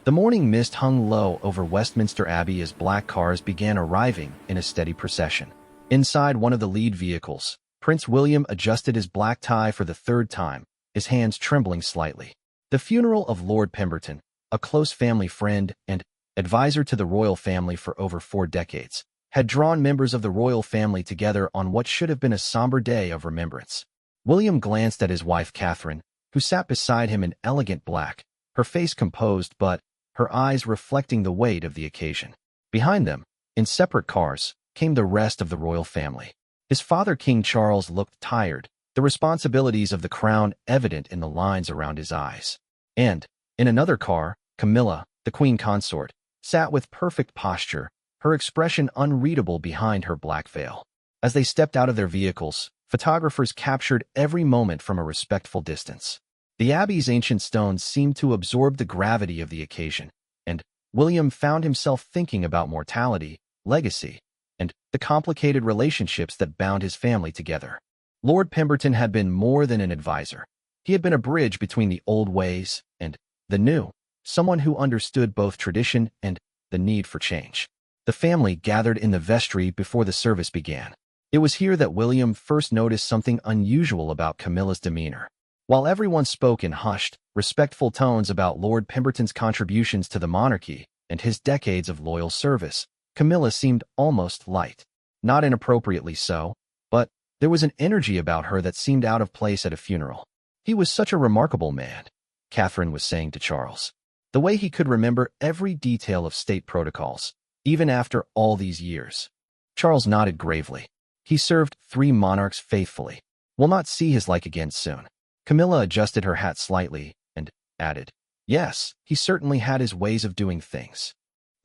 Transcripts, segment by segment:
The morning mist hung low over Westminster Abbey as black cars began arriving in a steady procession. Inside one of the lead vehicles, Prince William adjusted his black tie for the third time, his hands trembling slightly. The funeral of Lord Pemberton, a close family friend and advisor to the royal family for over 4 decades, had drawn members of the royal family together on what should have been a somber day of remembrance. William glanced at his wife Catherine, who sat beside him in elegant black, her face composed but her eyes reflecting the weight of the occasion. Behind them, in separate cars, came the rest of the royal family. His father, King Charles, looked tired, the responsibilities of the crown evident in the lines around his eyes. And, in another car, Camilla, the queen consort, sat with perfect posture, her expression unreadable behind her black veil. As they stepped out of their vehicles, photographers captured every moment from a respectful distance. The Abbey's ancient stones seemed to absorb the gravity of the occasion, and William found himself thinking about mortality, legacy, and the complicated relationships that bound his family together. Lord Pemberton had been more than an advisor. He had been a bridge between the old ways and the new, someone who understood both tradition and the need for change. The family gathered in the vestry before the service began. It was here that William first noticed something unusual about Camilla's demeanor. While everyone spoke in hushed, respectful tones about Lord Pemberton's contributions to the monarchy and his decades of loyal service, Camilla seemed almost light. Not inappropriately so, but there was an energy about her that seemed out of place at a funeral. He was such a remarkable man, Catherine was saying to Charles. The way he could remember every detail of state protocols, even after all these years. Charles nodded gravely. He served 3 monarchs faithfully. We'll not see his like again soon. Camilla adjusted her hat slightly and added, yes, he certainly had his ways of doing things.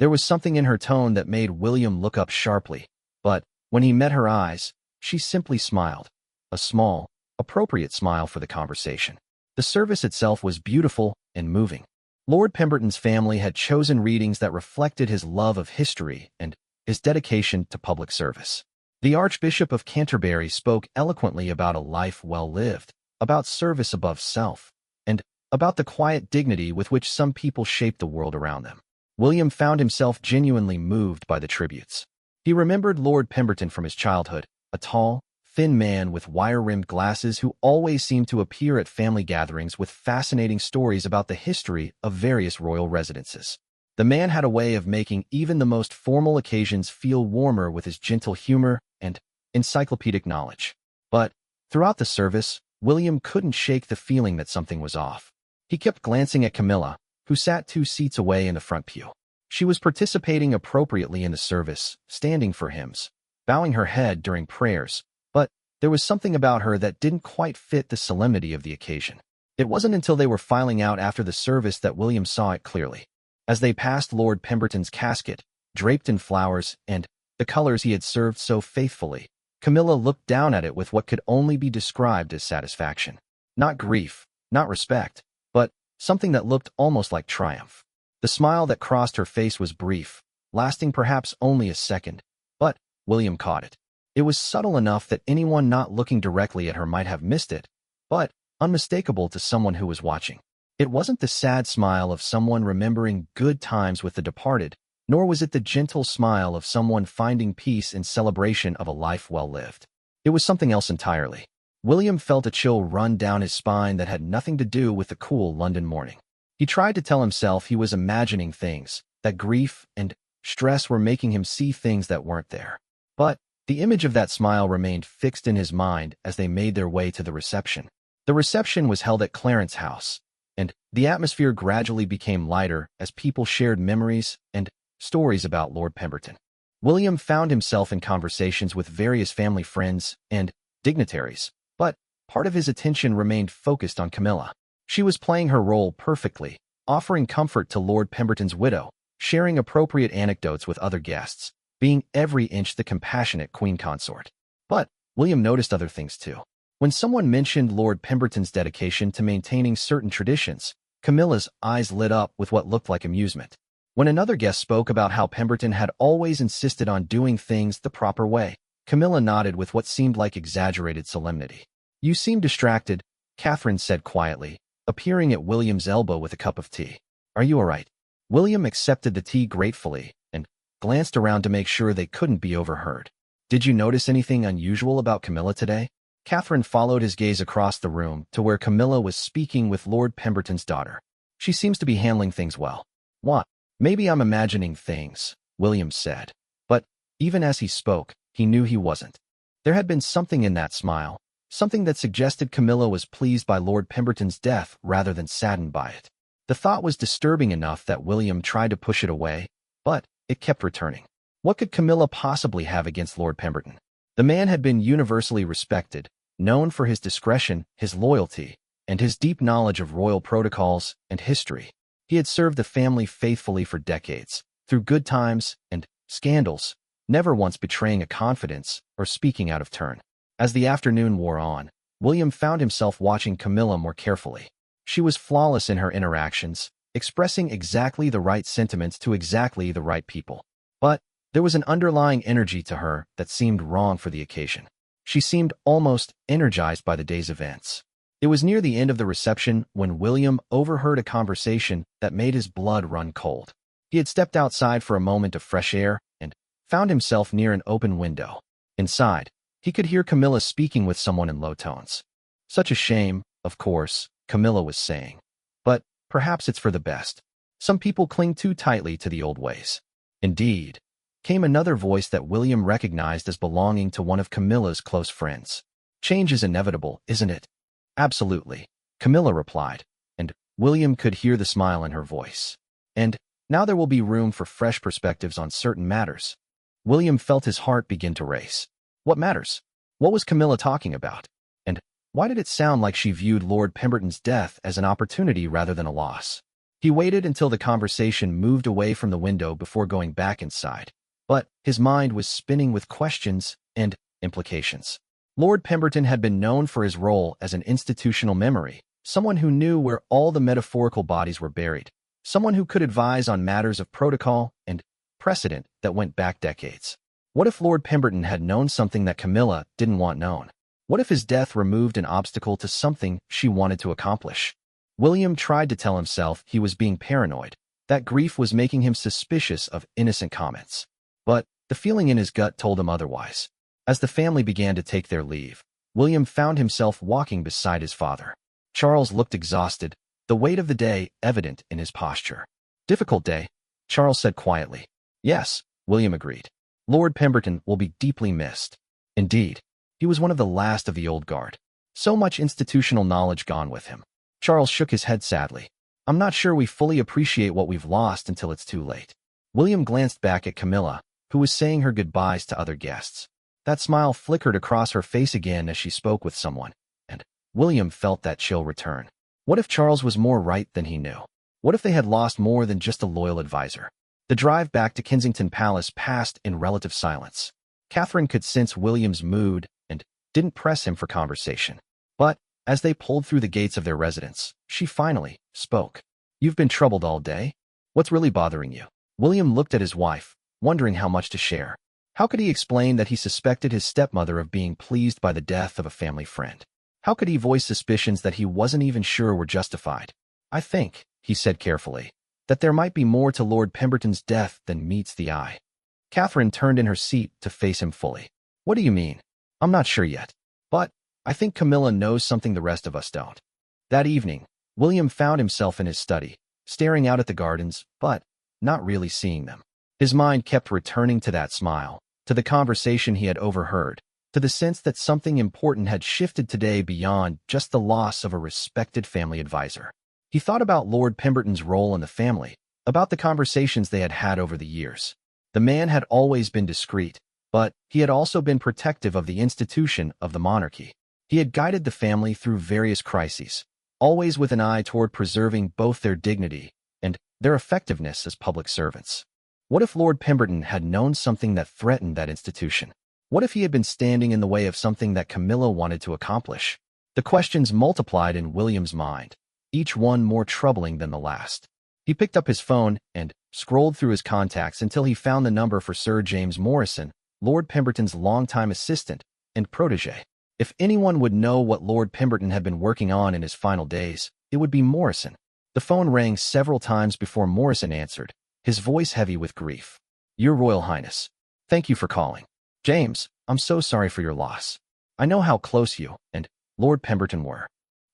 There was something in her tone that made William look up sharply, but when he met her eyes, she simply smiled, a small, appropriate smile for the conversation. The service itself was beautiful and moving. Lord Pemberton's family had chosen readings that reflected his love of history and his dedication to public service. The Archbishop of Canterbury spoke eloquently about a life well lived, about service above self, and about the quiet dignity with which some people shaped the world around them. William found himself genuinely moved by the tributes. He remembered Lord Pemberton from his childhood, a tall, thin man with wire-rimmed glasses who always seemed to appear at family gatherings with fascinating stories about the history of various royal residences. The man had a way of making even the most formal occasions feel warmer with his gentle humor and encyclopedic knowledge. But throughout the service, William couldn't shake the feeling that something was off. He kept glancing at Camilla, who sat 2 seats away in the front pew. She was participating appropriately in the service, standing for hymns, bowing her head during prayers, but there was something about her that didn't quite fit the solemnity of the occasion. It wasn't until they were filing out after the service that William saw it clearly. As they passed Lord Pemberton's casket, draped in flowers and the colors he had served so faithfully, Camilla looked down at it with what could only be described as satisfaction. Not grief, not respect, but something that looked almost like triumph. The smile that crossed her face was brief, lasting perhaps only a second, but William caught it. It was subtle enough that anyone not looking directly at her might have missed it, but unmistakable to someone who was watching. It wasn't the sad smile of someone remembering good times with the departed, nor was it the gentle smile of someone finding peace in celebration of a life well lived. It was something else entirely. William felt a chill run down his spine that had nothing to do with the cool London morning. He tried to tell himself he was imagining things, that grief and stress were making him see things that weren't there. But the image of that smile remained fixed in his mind as they made their way to the reception. The reception was held at Clarence House, and the atmosphere gradually became lighter as people shared memories and stories about Lord Pemberton. William found himself in conversations with various family friends and dignitaries, but part of his attention remained focused on Camilla. She was playing her role perfectly, offering comfort to Lord Pemberton's widow, sharing appropriate anecdotes with other guests, being every inch the compassionate queen consort. But William noticed other things too. When someone mentioned Lord Pemberton's dedication to maintaining certain traditions, Camilla's eyes lit up with what looked like amusement. When another guest spoke about how Pemberton had always insisted on doing things the proper way, Camilla nodded with what seemed like exaggerated solemnity. "You seem distracted," Catherine said quietly, appearing at William's elbow with a cup of tea. "Are you all right?" William accepted the tea gratefully and glanced around to make sure they couldn't be overheard. Did you notice anything unusual about Camilla today? Catherine followed his gaze across the room to where Camilla was speaking with Lord Pemberton's daughter. She seems to be handling things well. What? Maybe I'm imagining things, William said. But even as he spoke, he knew he wasn't. There had been something in that smile, something that suggested Camilla was pleased by Lord Pemberton's death rather than saddened by it. The thought was disturbing enough that William tried to push it away, but it kept returning. What could Camilla possibly have against Lord Pemberton? The man had been universally respected, known for his discretion, his loyalty, and his deep knowledge of royal protocols and history. He had served the family faithfully for decades, through good times and scandals, never once betraying a confidence or speaking out of turn. As the afternoon wore on, William found himself watching Camilla more carefully. She was flawless in her interactions, expressing exactly the right sentiments to exactly the right people. But there was an underlying energy to her that seemed wrong for the occasion. She seemed almost energized by the day's events. It was near the end of the reception when William overheard a conversation that made his blood run cold. He had stepped outside for a moment of fresh air and found himself near an open window. Inside, he could hear Camilla speaking with someone in low tones. Such a shame, of course, Camilla was saying. But perhaps it's for the best. Some people cling too tightly to the old ways. Indeed, came another voice that William recognized as belonging to one of Camilla's close friends. Change is inevitable, isn't it? Absolutely, Camilla replied, and William could hear the smile in her voice. And now there will be room for fresh perspectives on certain matters. William felt his heart begin to race. What matters? What was Camilla talking about? And why did it sound like she viewed Lord Pemberton's death as an opportunity rather than a loss? He waited until the conversation moved away from the window before going back inside. But his mind was spinning with questions and implications. Lord Pemberton had been known for his role as an institutional memory, someone who knew where all the metaphorical bodies were buried, someone who could advise on matters of protocol and precedent that went back decades. What if Lord Pemberton had known something that Camilla didn't want known? What if his death removed an obstacle to something she wanted to accomplish? William tried to tell himself he was being paranoid, that grief was making him suspicious of innocent comments. But the feeling in his gut told him otherwise. As the family began to take their leave, William found himself walking beside his father. Charles looked exhausted, the weight of the day evident in his posture. Difficult day, Charles said quietly. Yes, William agreed. Lord Pemberton will be deeply missed. Indeed, he was one of the last of the old guard. So much institutional knowledge gone with him. Charles shook his head sadly. I'm not sure we fully appreciate what we've lost until it's too late. William glanced back at Camilla, who was saying her goodbyes to other guests. That smile flickered across her face again as she spoke with someone, and William felt that chill return. What if Charles was more right than he knew? What if they had lost more than just a loyal advisor? The drive back to Kensington Palace passed in relative silence. Catherine could sense William's mood and didn't press him for conversation. But as they pulled through the gates of their residence, she finally spoke. You've been troubled all day? What's really bothering you? William looked at his wife, wondering how much to share. How could he explain that he suspected his stepmother of being pleased by the death of a family friend? How could he voice suspicions that he wasn't even sure were justified? I think, he said carefully, that there might be more to Lord Pemberton's death than meets the eye. Catherine turned in her seat to face him fully. What do you mean? I'm not sure yet. But I think Camilla knows something the rest of us don't. That evening, William found himself in his study, staring out at the gardens, but not really seeing them. His mind kept returning to that smile, to the conversation he had overheard, to the sense that something important had shifted today beyond just the loss of a respected family advisor. He thought about Lord Pemberton's role in the family, about the conversations they had had over the years. The man had always been discreet, but he had also been protective of the institution of the monarchy. He had guided the family through various crises, always with an eye toward preserving both their dignity and their effectiveness as public servants. What if Lord Pemberton had known something that threatened that institution? What if he had been standing in the way of something that Camilla wanted to accomplish? The questions multiplied in William's mind, each one more troubling than the last. He picked up his phone and scrolled through his contacts until he found the number for Sir James Morrison, Lord Pemberton's longtime assistant and protege. If anyone would know what Lord Pemberton had been working on in his final days, it would be Morrison. The phone rang several times before Morrison answered, his voice heavy with grief. Your Royal Highness. Thank you for calling. James, I'm so sorry for your loss. I know how close you and Lord Pemberton were.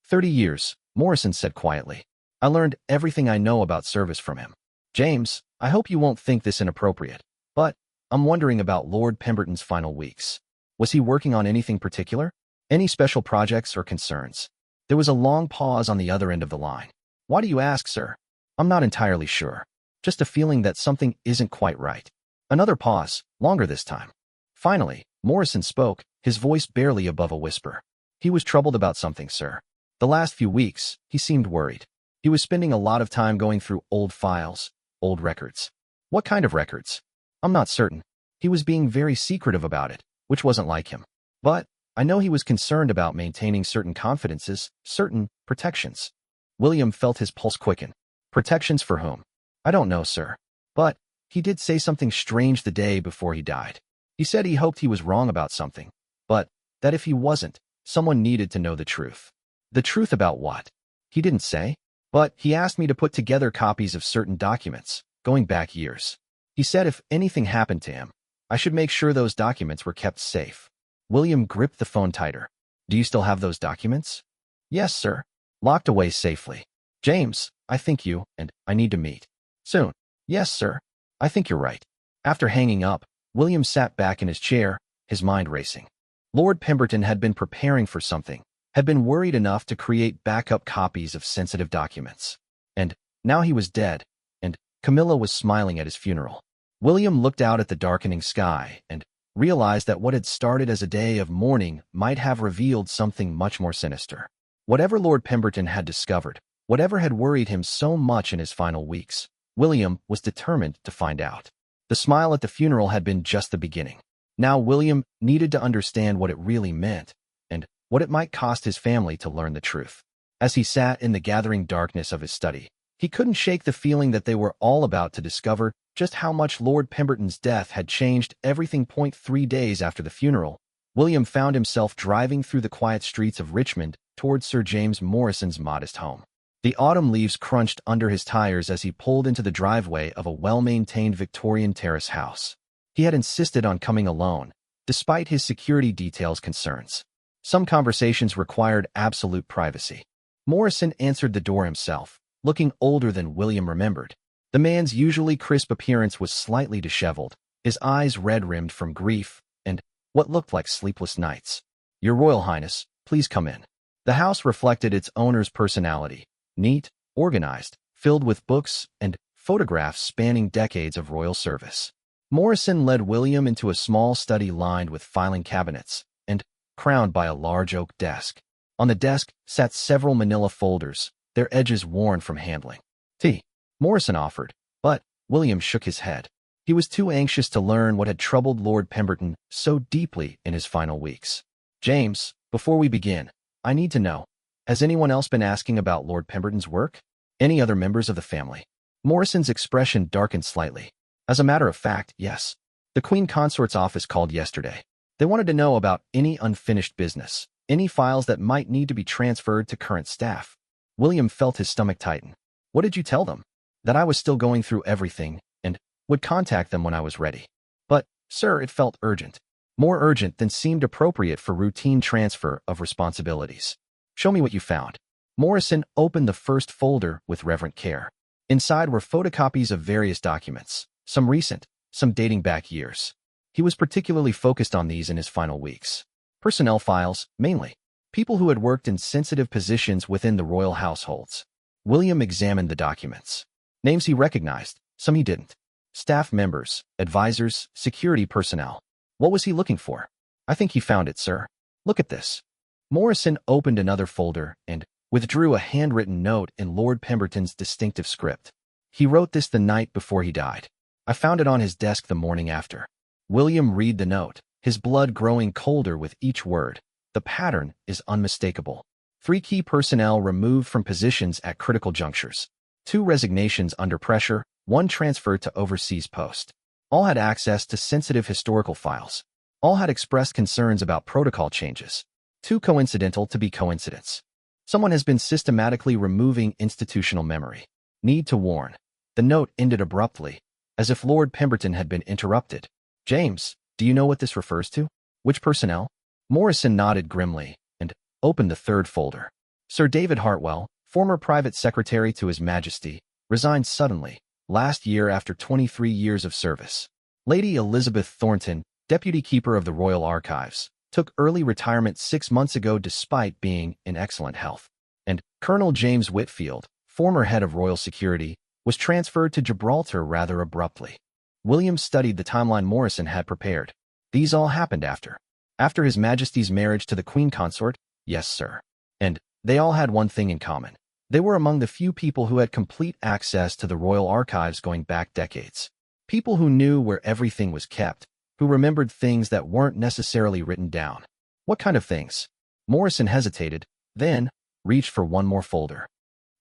30 years, Morrison said quietly. I learned everything I know about service from him. James, I hope you won't think this inappropriate, but I'm wondering about Lord Pemberton's final weeks. Was he working on anything particular? Any special projects or concerns? There was a long pause on the other end of the line. Why do you ask, sir? I'm not entirely sure. Just a feeling that something isn't quite right. Another pause, longer this time. Finally, Morrison spoke, his voice barely above a whisper. He was troubled about something, sir. The last few weeks, he seemed worried. He was spending a lot of time going through old files, old records. What kind of records? I'm not certain. He was being very secretive about it, which wasn't like him. But I know he was concerned about maintaining certain confidences, certain protections. William felt his pulse quicken. Protections for whom? I don't know, sir. But he did say something strange the day before he died. He said he hoped he was wrong about something, but that if he wasn't, someone needed to know the truth. The truth about what? He didn't say, but he asked me to put together copies of certain documents, going back years. He said if anything happened to him, I should make sure those documents were kept safe. William gripped the phone tighter. Do you still have those documents? Yes, sir. Locked away safely. James, I think you and I need to meet. Soon. Yes, sir. I think you're right. After hanging up, William sat back in his chair, his mind racing. Lord Pemberton had been preparing for something, had been worried enough to create backup copies of sensitive documents. And now he was dead, and Camilla was smiling at his funeral. William looked out at the darkening sky and realized that what had started as a day of mourning might have revealed something much more sinister. Whatever Lord Pemberton had discovered, whatever had worried him so much in his final weeks, William was determined to find out. The smile at the funeral had been just the beginning. Now William needed to understand what it really meant, and what it might cost his family to learn the truth. As he sat in the gathering darkness of his study, he couldn't shake the feeling that they were all about to discover just how much Lord Pemberton's death had changed everything. 3 days after the funeral, William found himself driving through the quiet streets of Richmond towards Sir James Morrison's modest home. The autumn leaves crunched under his tires as he pulled into the driveway of a well-maintained Victorian terrace house. He had insisted on coming alone, despite his security details concerns. Some conversations required absolute privacy. Morrison answered the door himself, looking older than William remembered. The man's usually crisp appearance was slightly disheveled, his eyes red-rimmed from grief and what looked like sleepless nights. Your Royal Highness, please come in. The house reflected its owner's personality. Neat, organized, filled with books and photographs spanning decades of royal service. Morrison led William into a small study lined with filing cabinets and crowned by a large oak desk. On the desk sat several manila folders, their edges worn from handling. Tea, Morrison offered, but William shook his head. He was too anxious to learn what had troubled Lord Pemberton so deeply in his final weeks. James, before we begin, I need to know, has anyone else been asking about Lord Pemberton's work? Any other members of the family? Morrison's expression darkened slightly. As a matter of fact, yes. The Queen Consort's office called yesterday. They wanted to know about any unfinished business, any files that might need to be transferred to current staff. William felt his stomach tighten. What did you tell them? That I was still going through everything and would contact them when I was ready. But, sir, it felt urgent. More urgent than seemed appropriate for routine transfer of responsibilities. Show me what you found. Morrison opened the first folder with reverent care. Inside were photocopies of various documents, some recent, some dating back years. He was particularly focused on these in his final weeks. Personnel files, mainly. People who had worked in sensitive positions within the royal households. William examined the documents. Names he recognized, some he didn't. Staff members, advisors, security personnel. What was he looking for? I think he found it, sir. Look at this. Morrison opened another folder and withdrew a handwritten note in Lord Pemberton's distinctive script. He wrote this the night before he died. I found it on his desk the morning after. William read the note, his blood growing colder with each word. The pattern is unmistakable. 3 key personnel removed from positions at critical junctures. 2 resignations under pressure, 1 transfer to overseas post. All had access to sensitive historical files. All had expressed concerns about protocol changes. Too coincidental to be coincidence. Someone has been systematically removing institutional memory. Need to warn. The note ended abruptly, as if Lord Pemberton had been interrupted. James, do you know what this refers to? Which personnel? Morrison nodded grimly and opened the third folder. Sir David Hartwell, former private secretary to His Majesty, resigned suddenly, last year after 23 years of service. Lady Elizabeth Thornton, deputy keeper of the Royal Archives, took early retirement 6 months ago despite being in excellent health. And Colonel James Whitfield, former head of Royal Security, was transferred to Gibraltar rather abruptly. William studied the timeline Morrison had prepared. These all happened after His Majesty's marriage to the Queen Consort? Yes, sir. And they all had one thing in common. They were among the few people who had complete access to the Royal Archives going back decades. People who knew where everything was kept, who remembered things that weren't necessarily written down. What kind of things? Morrison hesitated, then reached for one more folder.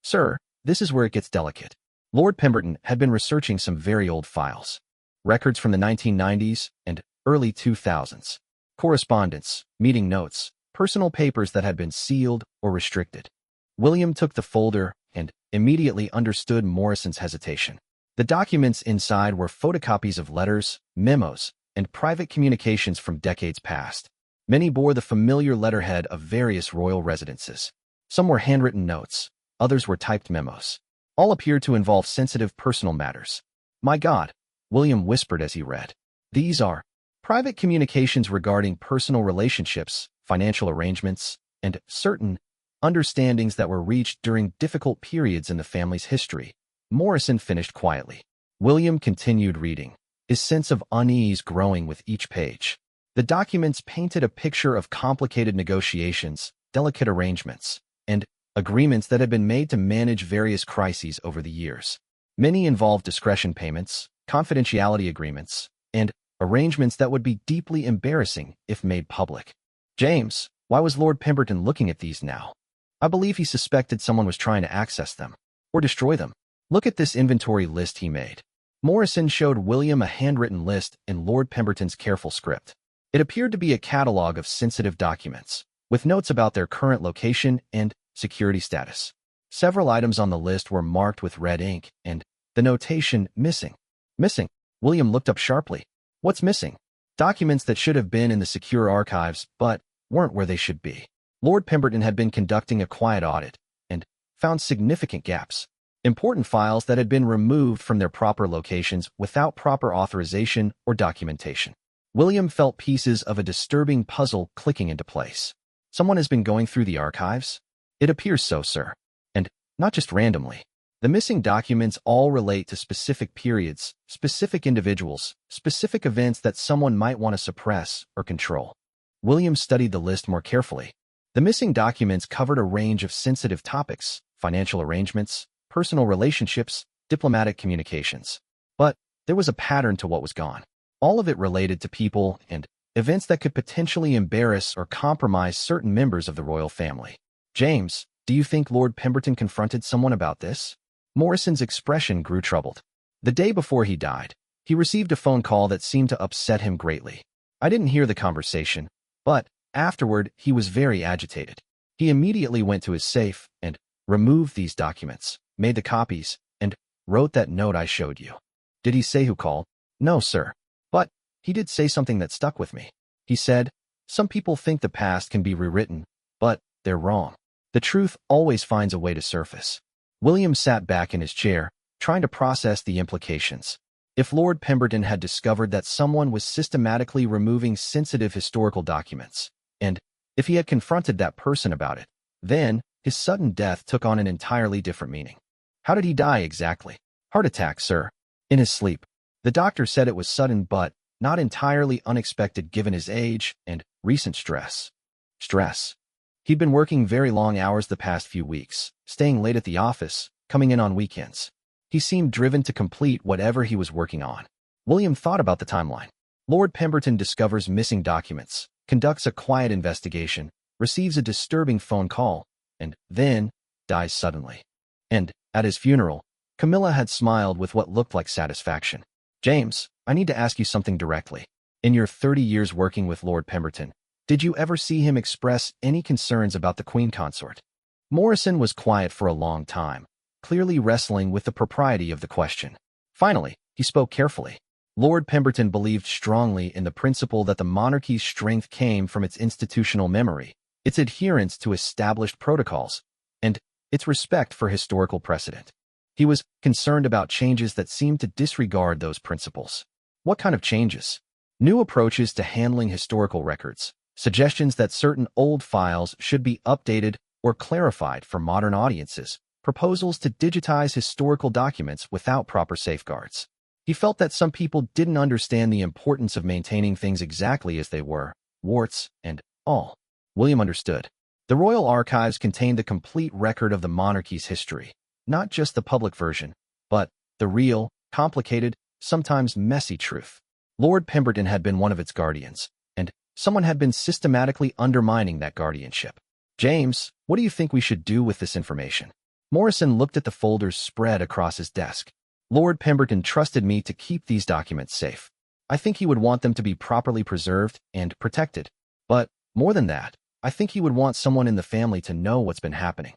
Sir, this is where it gets delicate. Lord Pemberton had been researching some very old files. Records from the 1990s and early 2000s. Correspondence, meeting notes, personal papers that had been sealed or restricted. William took the folder and immediately understood Morrison's hesitation. The documents inside were photocopies of letters, memos, and private communications from decades past. Many bore the familiar letterhead of various royal residences. Some were handwritten notes, others were typed memos. All appeared to involve sensitive personal matters. My God, William whispered as he read. These are private communications regarding personal relationships, financial arrangements, and certain understandings that were reached during difficult periods in the family's history. Morrison finished quietly. William continued reading, his sense of unease growing with each page. The documents painted a picture of complicated negotiations, delicate arrangements, and agreements that had been made to manage various crises over the years. Many involved discretion payments, confidentiality agreements, and arrangements that would be deeply embarrassing if made public. James, why was Lord Pemberton looking at these now? I believe he suspected someone was trying to access them or destroy them. Look at this inventory list he made. Morrison showed William a handwritten list in Lord Pemberton's careful script. It appeared to be a catalog of sensitive documents, with notes about their current location and security status. Several items on the list were marked with red ink, and the notation, missing. Missing? William looked up sharply. What's missing? Documents that should have been in the secure archives, but weren't where they should be. Lord Pemberton had been conducting a quiet audit, and found significant gaps. Important files that had been removed from their proper locations without proper authorization or documentation. William felt pieces of a disturbing puzzle clicking into place. Someone has been going through the archives? It appears so, sir. And not just randomly. The missing documents all relate to specific periods, specific individuals, specific events that someone might want to suppress or control. William studied the list more carefully. The missing documents covered a range of sensitive topics, financial arrangements, personal relationships, diplomatic communications. But there was a pattern to what was gone. All of it related to people and events that could potentially embarrass or compromise certain members of the royal family. James, do you think Lord Pemberton confronted someone about this? Morrison's expression grew troubled. The day before he died, he received a phone call that seemed to upset him greatly. I didn't hear the conversation, but afterward he was very agitated. He immediately went to his safe and removed these documents, made the copies, and wrote that note I showed you. Did he say who called? No, sir. But he did say something that stuck with me. He said, some people think the past can be rewritten, but they're wrong. The truth always finds a way to surface. William sat back in his chair, trying to process the implications. If Lord Pemberton had discovered that someone was systematically removing sensitive historical documents, and if he had confronted that person about it, then his sudden death took on an entirely different meaning. How did he die exactly? Heart attack, sir. In his sleep. The doctor said it was sudden but not entirely unexpected given his age and recent stress. He'd been working very long hours the past few weeks, staying late at the office, coming in on weekends. He seemed driven to complete whatever he was working on. William thought about the timeline. Lord Pemberton discovers missing documents, conducts a quiet investigation, receives a disturbing phone call, and then dies suddenly. And, at his funeral, Camilla had smiled with what looked like satisfaction. James, I need to ask you something directly. In your 30 years working with Lord Pemberton, did you ever see him express any concerns about the Queen Consort? Morrison was quiet for a long time, clearly wrestling with the propriety of the question. Finally, he spoke carefully. Lord Pemberton believed strongly in the principle that the monarchy's strength came from its institutional memory, its adherence to established protocols, and its respect for historical precedent. He was concerned about changes that seemed to disregard those principles. What kind of changes? New approaches to handling historical records, suggestions that certain old files should be updated or clarified for modern audiences, proposals to digitize historical documents without proper safeguards. He felt that some people didn't understand the importance of maintaining things exactly as they were, warts and all. William understood. The Royal Archives contained the complete record of the monarchy's history, not just the public version, but the real, complicated, sometimes messy truth. Lord Pemberton had been one of its guardians, and someone had been systematically undermining that guardianship. James, what do you think we should do with this information? Morrison looked at the folders spread across his desk. Lord Pemberton trusted me to keep these documents safe. I think he would want them to be properly preserved and protected. But more than that, I think he would want someone in the family to know what's been happening.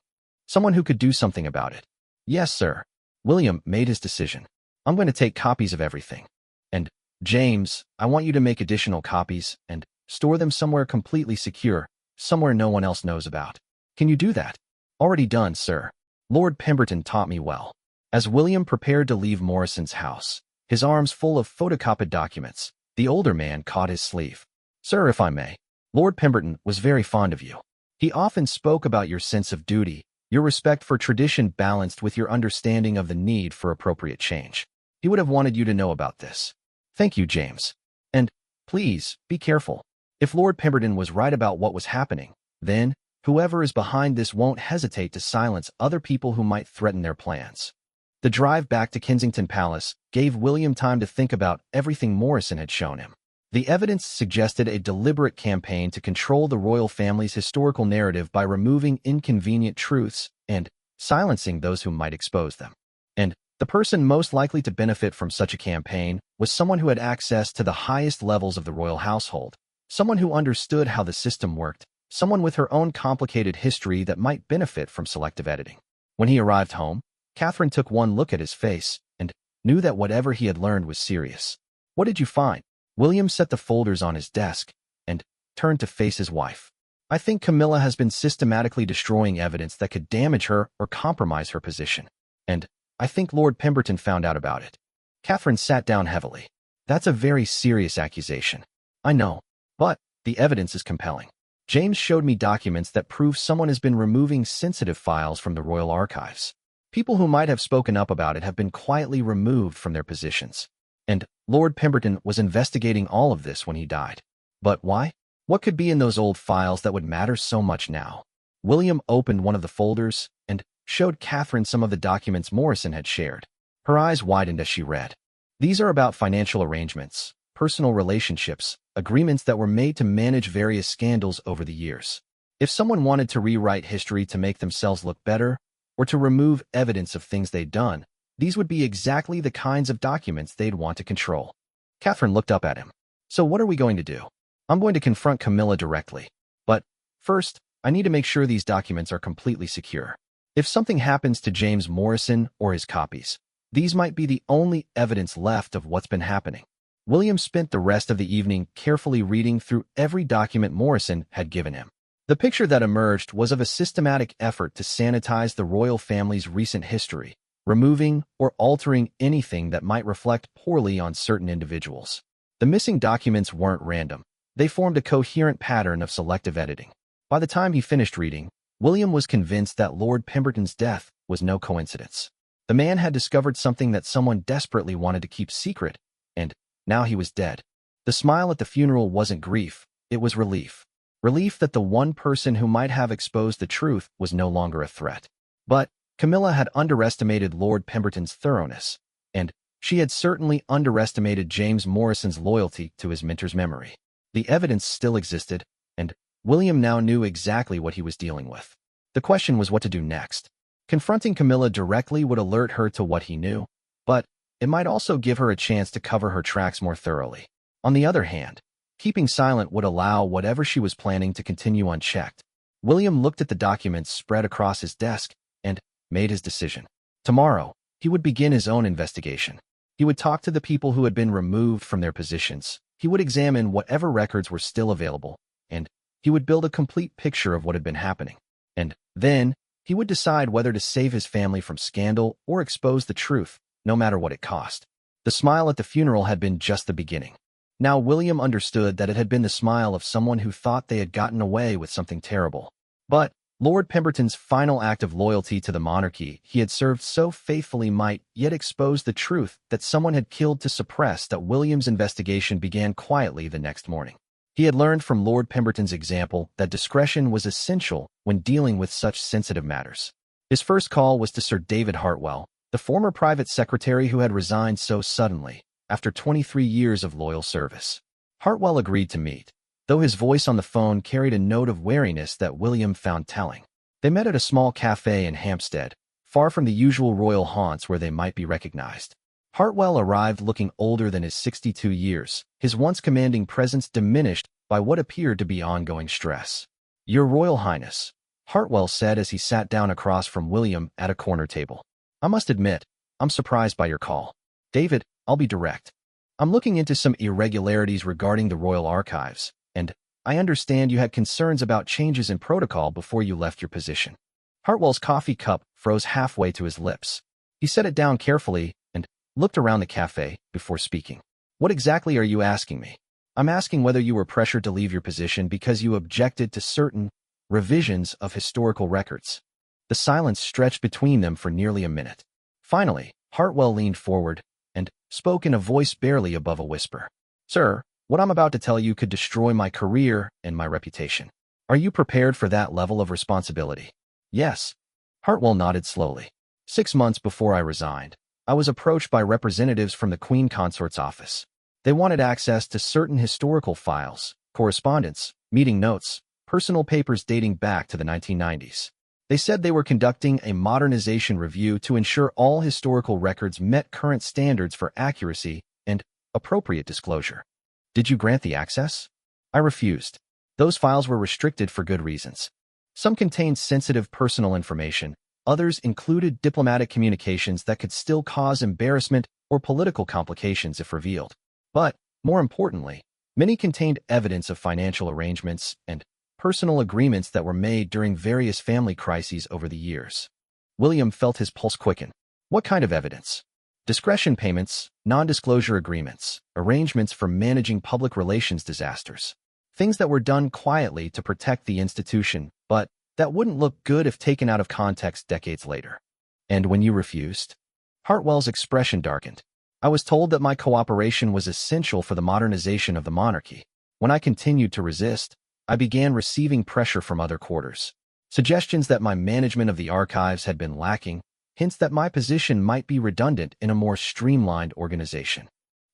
Someone who could do something about it. Yes, sir. William made his decision. I'm going to take copies of everything. And, James, I want you to make additional copies and store them somewhere completely secure, somewhere no one else knows about. Can you do that? Already done, sir. Lord Pemberton taught me well. As William prepared to leave Morrison's house, his arms full of photocopied documents, the older man caught his sleeve. Sir, if I may, Lord Pemberton was very fond of you. He often spoke about your sense of duty, your respect for tradition balanced with your understanding of the need for appropriate change. He would have wanted you to know about this. Thank you, James. And, please, be careful. If Lord Pemberton was right about what was happening, then, whoever is behind this won't hesitate to silence other people who might threaten their plans. The drive back to Kensington Palace gave William time to think about everything Morrison had shown him. The evidence suggested a deliberate campaign to control the royal family's historical narrative by removing inconvenient truths and silencing those who might expose them. And the person most likely to benefit from such a campaign was someone who had access to the highest levels of the royal household, someone who understood how the system worked, someone with her own complicated history that might benefit from selective editing. When he arrived home, Catherine took one look at his face and knew that whatever he had learned was serious. What did you find? William set the folders on his desk and turned to face his wife. I think Camilla has been systematically destroying evidence that could damage her or compromise her position. And I think Lord Pemberton found out about it. Catherine sat down heavily. That's a very serious accusation. I know, but the evidence is compelling. James showed me documents that prove someone has been removing sensitive files from the Royal Archives. People who might have spoken up about it have been quietly removed from their positions. And Lord Pemberton was investigating all of this when he died. But why? What could be in those old files that would matter so much now? William opened one of the folders and showed Catherine some of the documents Morrison had shared. Her eyes widened as she read. These are about financial arrangements, personal relationships, agreements that were made to manage various scandals over the years. If someone wanted to rewrite history to make themselves look better, or to remove evidence of things they'd done, these would be exactly the kinds of documents they'd want to control. Catherine looked up at him. So what are we going to do? I'm going to confront Camilla directly. But first, I need to make sure these documents are completely secure. If something happens to James Morrison or his copies, these might be the only evidence left of what's been happening. William spent the rest of the evening carefully reading through every document Morrison had given him. The picture that emerged was of a systematic effort to sanitize the royal family's recent history, removing or altering anything that might reflect poorly on certain individuals. The missing documents weren't random. They formed a coherent pattern of selective editing. By the time he finished reading, William was convinced that Lord Pemberton's death was no coincidence. The man had discovered something that someone desperately wanted to keep secret, and now he was dead. The smile at the funeral wasn't grief, it was relief. Relief that the one person who might have exposed the truth was no longer a threat. But Camilla had underestimated Lord Pemberton's thoroughness, and she had certainly underestimated James Morrison's loyalty to his mentor's memory. The evidence still existed, and William now knew exactly what he was dealing with. The question was what to do next. Confronting Camilla directly would alert her to what he knew, but it might also give her a chance to cover her tracks more thoroughly. On the other hand, keeping silent would allow whatever she was planning to continue unchecked. William looked at the documents spread across his desk and made his decision. Tomorrow, he would begin his own investigation. He would talk to the people who had been removed from their positions. He would examine whatever records were still available, and he would build a complete picture of what had been happening. And then, he would decide whether to save his family from scandal or expose the truth, no matter what it cost. The smile at the funeral had been just the beginning. Now William understood that it had been the smile of someone who thought they had gotten away with something terrible. But Lord Pemberton's final act of loyalty to the monarchy he had served so faithfully might yet expose the truth that someone had killed to suppress that. William's investigation began quietly the next morning. He had learned from Lord Pemberton's example that discretion was essential when dealing with such sensitive matters. His first call was to Sir David Hartwell, the former private secretary who had resigned so suddenly, after 23 years of loyal service. Hartwell agreed to meet, though his voice on the phone carried a note of wariness that William found telling. They met at a small cafe in Hampstead, far from the usual royal haunts where they might be recognized. Hartwell arrived looking older than his 62 years, his once commanding presence diminished by what appeared to be ongoing stress. "Your Royal Highness," Hartwell said as he sat down across from William at a corner table. "I must admit, I'm surprised by your call. David, I'll be direct. I'm looking into some irregularities regarding the Royal Archives, and I understand you had concerns about changes in protocol before you left your position." Hartwell's coffee cup froze halfway to his lips. He set it down carefully and looked around the cafe before speaking. "What exactly are you asking me?" "I'm asking whether you were pressured to leave your position because you objected to certain revisions of historical records." The silence stretched between them for nearly a minute. Finally, Hartwell leaned forward and spoke in a voice barely above a whisper. "Sir, what I'm about to tell you could destroy my career and my reputation. Are you prepared for that level of responsibility?" "Yes." Hartwell nodded slowly. 6 months before I resigned, I was approached by representatives from the Queen Consort's office. They wanted access to certain historical files, correspondence, meeting notes, personal papers dating back to the 1990s. They said they were conducting a modernization review to ensure all historical records met current standards for accuracy and appropriate disclosure. "Did you grant the access?" "I refused. Those files were restricted for good reasons. Some contained sensitive personal information, others included diplomatic communications that could still cause embarrassment or political complications if revealed. But, more importantly, many contained evidence of financial arrangements and personal agreements that were made during various family crises over the years." William felt his pulse quicken. "What kind of evidence?" "Discretion payments, non-disclosure agreements, arrangements for managing public relations disasters. Things that were done quietly to protect the institution, but that wouldn't look good if taken out of context decades later." "And when you refused?" Hartwell's expression darkened. "I was told that my cooperation was essential for the modernization of the monarchy. When I continued to resist, I began receiving pressure from other quarters. Suggestions that my management of the archives had been lacking, hints that my position might be redundant in a more streamlined organization."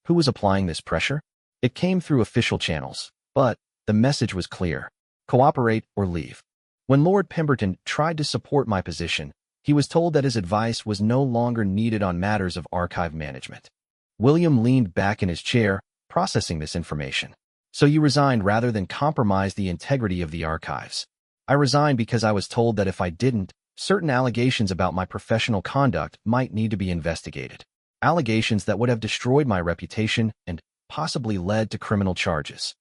Who was applying this pressure? It came through official channels, but the message was clear: cooperate or leave. When Lord Pemberton tried to support my position, he was told that his advice was no longer needed on matters of archive management. William leaned back in his chair, processing this information. "So you resigned rather than compromise the integrity of the archives?" "I resigned because I was told that if I didn't, certain allegations about my professional conduct might need to be investigated. Allegations that would have destroyed my reputation and possibly led to criminal charges."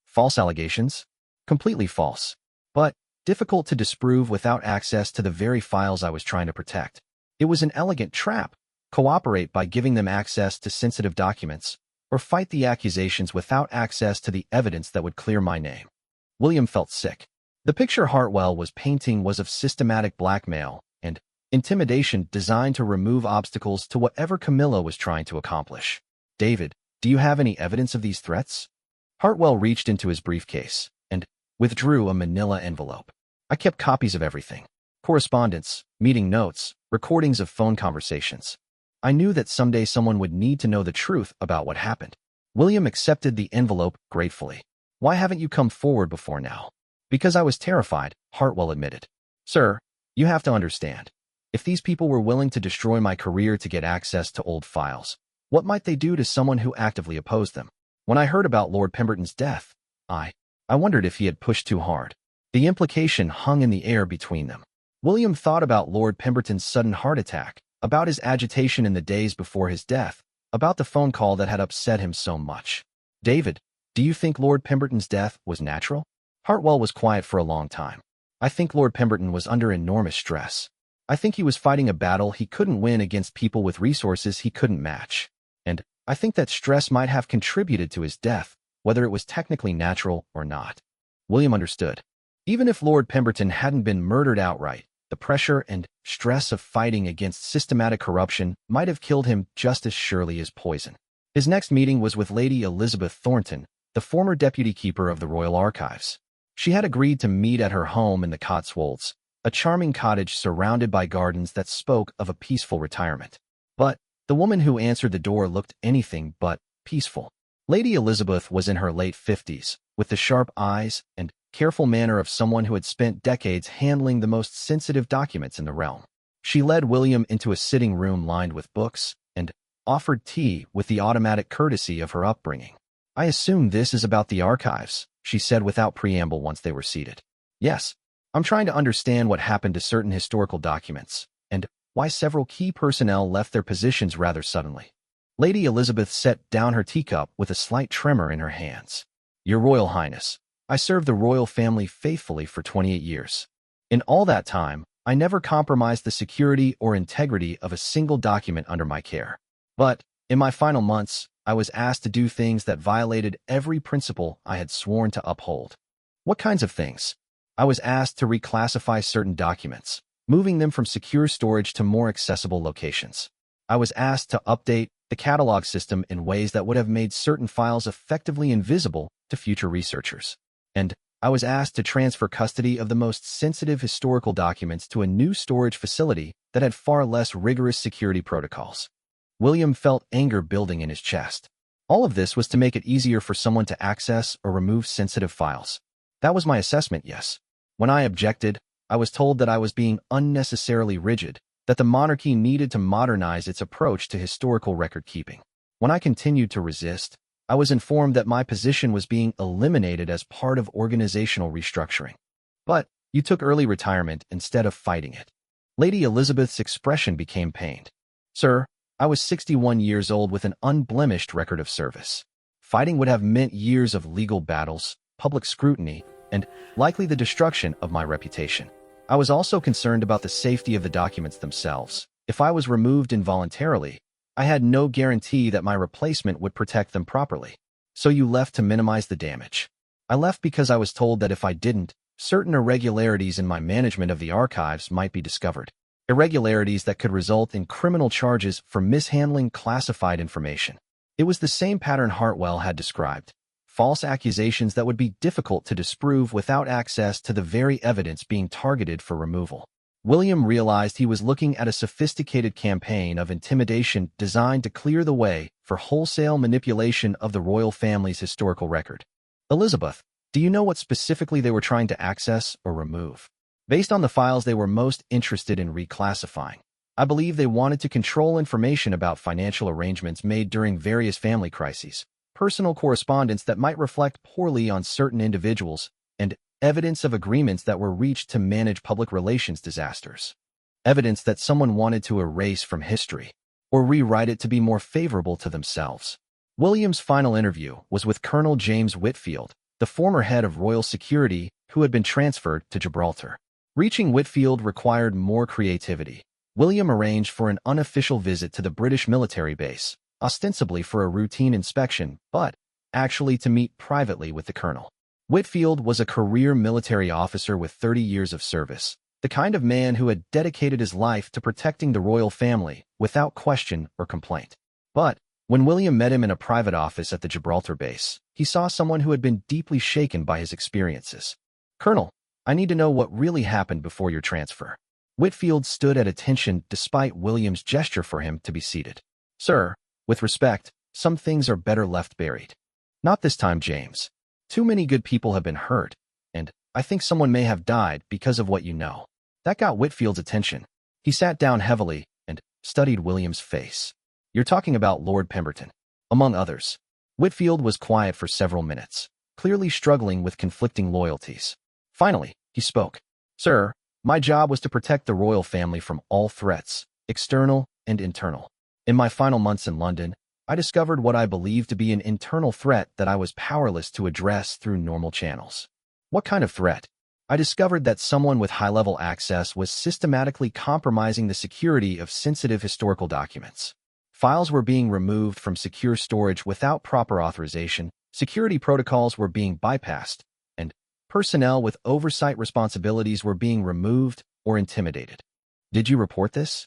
"False allegations?" "Completely false. But difficult to disprove without access to the very files I was trying to protect. It was an elegant trap. Cooperate by giving them access to sensitive documents, or fight the accusations without access to the evidence that would clear my name." William felt sick. The picture Hartwell was painting was of systematic blackmail and intimidation designed to remove obstacles to whatever Camilla was trying to accomplish. "David, do you have any evidence of these threats?" Hartwell reached into his briefcase and withdrew a manila envelope. "I kept copies of everything. Correspondence, meeting notes, recordings of phone conversations. I knew that someday someone would need to know the truth about what happened." William accepted the envelope gratefully. "Why haven't you come forward before now?" "Because I was terrified," Hartwell admitted. "Sir, you have to understand. If these people were willing to destroy my career to get access to old files, what might they do to someone who actively opposed them? When I heard about Lord Pemberton's death, I wondered if he had pushed too hard. The implication hung in the air between them. William thought about Lord Pemberton's sudden heart attack, about his agitation in the days before his death, about the phone call that had upset him so much. David, do you think Lord Pemberton's death was natural? Hartwell was quiet for a long time. I think Lord Pemberton was under enormous stress. I think he was fighting a battle he couldn't win against people with resources he couldn't match. And I think that stress might have contributed to his death, whether it was technically natural or not. William understood. Even if Lord Pemberton hadn't been murdered outright, the pressure and stress of fighting against systematic corruption might have killed him just as surely as poison. His next meeting was with Lady Elizabeth Thornton, the former deputy keeper of the Royal Archives. She had agreed to meet at her home in the Cotswolds, a charming cottage surrounded by gardens that spoke of a peaceful retirement. But the woman who answered the door looked anything but peaceful. Lady Elizabeth was in her late 50s, with the sharp eyes and careful manner of someone who had spent decades handling the most sensitive documents in the realm. She led William into a sitting room lined with books and offered tea with the automatic courtesy of her upbringing. I assume this is about the archives, she said without preamble once they were seated. Yes, I'm trying to understand what happened to certain historical documents, and why several key personnel left their positions rather suddenly. Lady Elizabeth set down her teacup with a slight tremor in her hands. Your Royal Highness, I served the royal family faithfully for 28 years. In all that time, I never compromised the security or integrity of a single document under my care. But, in my final months, I was asked to do things that violated every principle I had sworn to uphold. What kinds of things? I was asked to reclassify certain documents, moving them from secure storage to more accessible locations. I was asked to update the catalog system in ways that would have made certain files effectively invisible to future researchers. And I was asked to transfer custody of the most sensitive historical documents to a new storage facility that had far less rigorous security protocols. William felt anger building in his chest. All of this was to make it easier for someone to access or remove sensitive files. That was my assessment, yes. When I objected, I was told that I was being unnecessarily rigid, that the monarchy needed to modernize its approach to historical record-keeping. When I continued to resist, I was informed that my position was being eliminated as part of organizational restructuring. But you took early retirement instead of fighting it. Lady Elizabeth's expression became pained. Sir, I was 61 years old with an unblemished record of service. Fighting would have meant years of legal battles, public scrutiny, and likely the destruction of my reputation. I was also concerned about the safety of the documents themselves. If I was removed involuntarily, I had no guarantee that my replacement would protect them properly. So you left to minimize the damage. I left because I was told that if I didn't, certain irregularities in my management of the archives might be discovered. Irregularities that could result in criminal charges for mishandling classified information. It was the same pattern Hartwell had described. False accusations that would be difficult to disprove without access to the very evidence being targeted for removal. William realized he was looking at a sophisticated campaign of intimidation designed to clear the way for wholesale manipulation of the royal family's historical record. Elizabeth, do you know what specifically they were trying to access or remove? Based on the files they were most interested in reclassifying, I believe they wanted to control information about financial arrangements made during various family crises, personal correspondence that might reflect poorly on certain individuals, and evidence of agreements that were reached to manage public relations disasters. Evidence that someone wanted to erase from history, or rewrite it to be more favorable to themselves. William's final interview was with Colonel James Whitfield, the former head of Royal Security who had been transferred to Gibraltar. Reaching Whitfield required more creativity. William arranged for an unofficial visit to the British military base, ostensibly for a routine inspection, but actually to meet privately with the colonel. Whitfield was a career military officer with 30 years of service, the kind of man who had dedicated his life to protecting the royal family without question or complaint. But when William met him in a private office at the Gibraltar base, he saw someone who had been deeply shaken by his experiences. Colonel, I need to know what really happened before your transfer. Whitfield stood at attention despite William's gesture for him to be seated. Sir, with respect, some things are better left buried. Not this time, James. Too many good people have been hurt, and I think someone may have died because of what you know. That got Whitfield's attention. He sat down heavily and studied William's face. You're talking about Lord Pemberton, among others. Whitfield was quiet for several minutes, clearly struggling with conflicting loyalties. Finally, He spoke. Sir, my job was to protect the royal family from all threats, external and internal. In my final months in London, I discovered what I believed to be an internal threat that I was powerless to address through normal channels. What kind of threat? I discovered that someone with high-level access was systematically compromising the security of sensitive historical documents. Files were being removed from secure storage without proper authorization, security protocols were being bypassed, and personnel with oversight responsibilities were being removed or intimidated. Did you report this?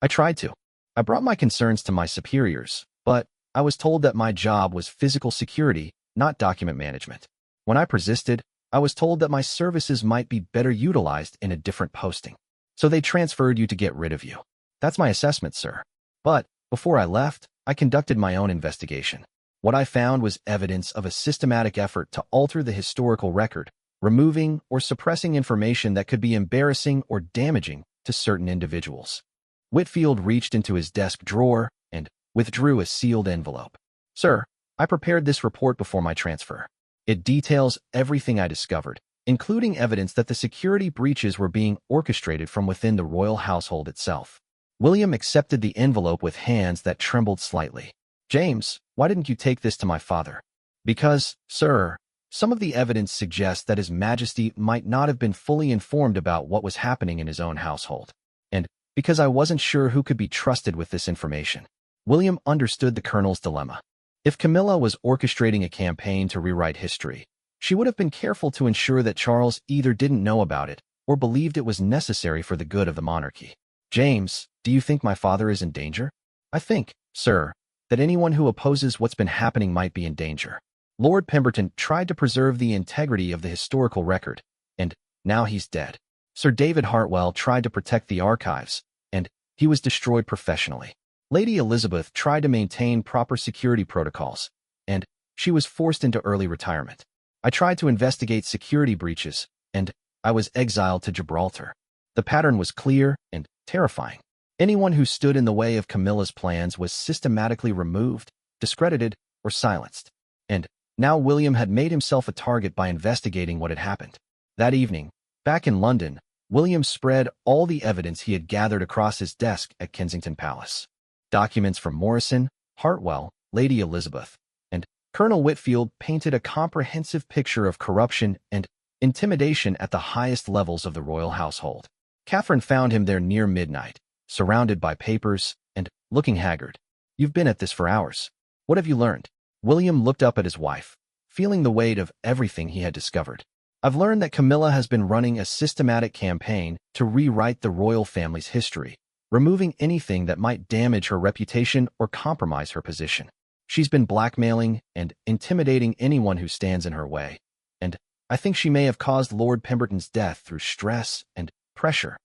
I tried to. I brought my concerns to my superiors, but I was told that my job was physical security, not document management. When I persisted, I was told that my services might be better utilized in a different posting. So they transferred you to get rid of you. That's my assessment, sir. But before I left, I conducted my own investigation. What I found was evidence of a systematic effort to alter the historical record, removing or suppressing information that could be embarrassing or damaging to certain individuals. Whitfield reached into his desk drawer and withdrew a sealed envelope. Sir, I prepared this report before my transfer. It details everything I discovered, including evidence that the security breaches were being orchestrated from within the royal household itself. William accepted the envelope with hands that trembled slightly. James, why didn't you take this to my father? Because, sir, some of the evidence suggests that His Majesty might not have been fully informed about what was happening in his own household. And because I wasn't sure who could be trusted with this information. William understood the colonel's dilemma. If Camilla was orchestrating a campaign to rewrite history, she would have been careful to ensure that Charles either didn't know about it or believed it was necessary for the good of the monarchy. James, do you think my father is in danger? I think, sir, that anyone who opposes what's been happening might be in danger. Lord Pemberton tried to preserve the integrity of the historical record, and now he's dead. Sir David Hartwell tried to protect the archives, and he was destroyed professionally. Lady Elizabeth tried to maintain proper security protocols, and she was forced into early retirement. I tried to investigate security breaches, and I was exiled to Gibraltar. The pattern was clear and terrifying. Anyone who stood in the way of Camilla's plans was systematically removed, discredited, or silenced. And now William had made himself a target by investigating what had happened. That evening, back in London, William spread all the evidence he had gathered across his desk at Kensington Palace. Documents from Morrison, Hartwell, Lady Elizabeth, and Colonel Whitfield painted a comprehensive picture of corruption and intimidation at the highest levels of the royal household. Catherine found him there near midnight, surrounded by papers and looking haggard. You've been at this for hours. What have you learned? William looked up at his wife, feeling the weight of everything he had discovered. I've learned that Camilla has been running a systematic campaign to rewrite the royal family's history, removing anything that might damage her reputation or compromise her position. She's been blackmailing and intimidating anyone who stands in her way, and I think she may have caused Lord Pemberton's death through stress and pressure.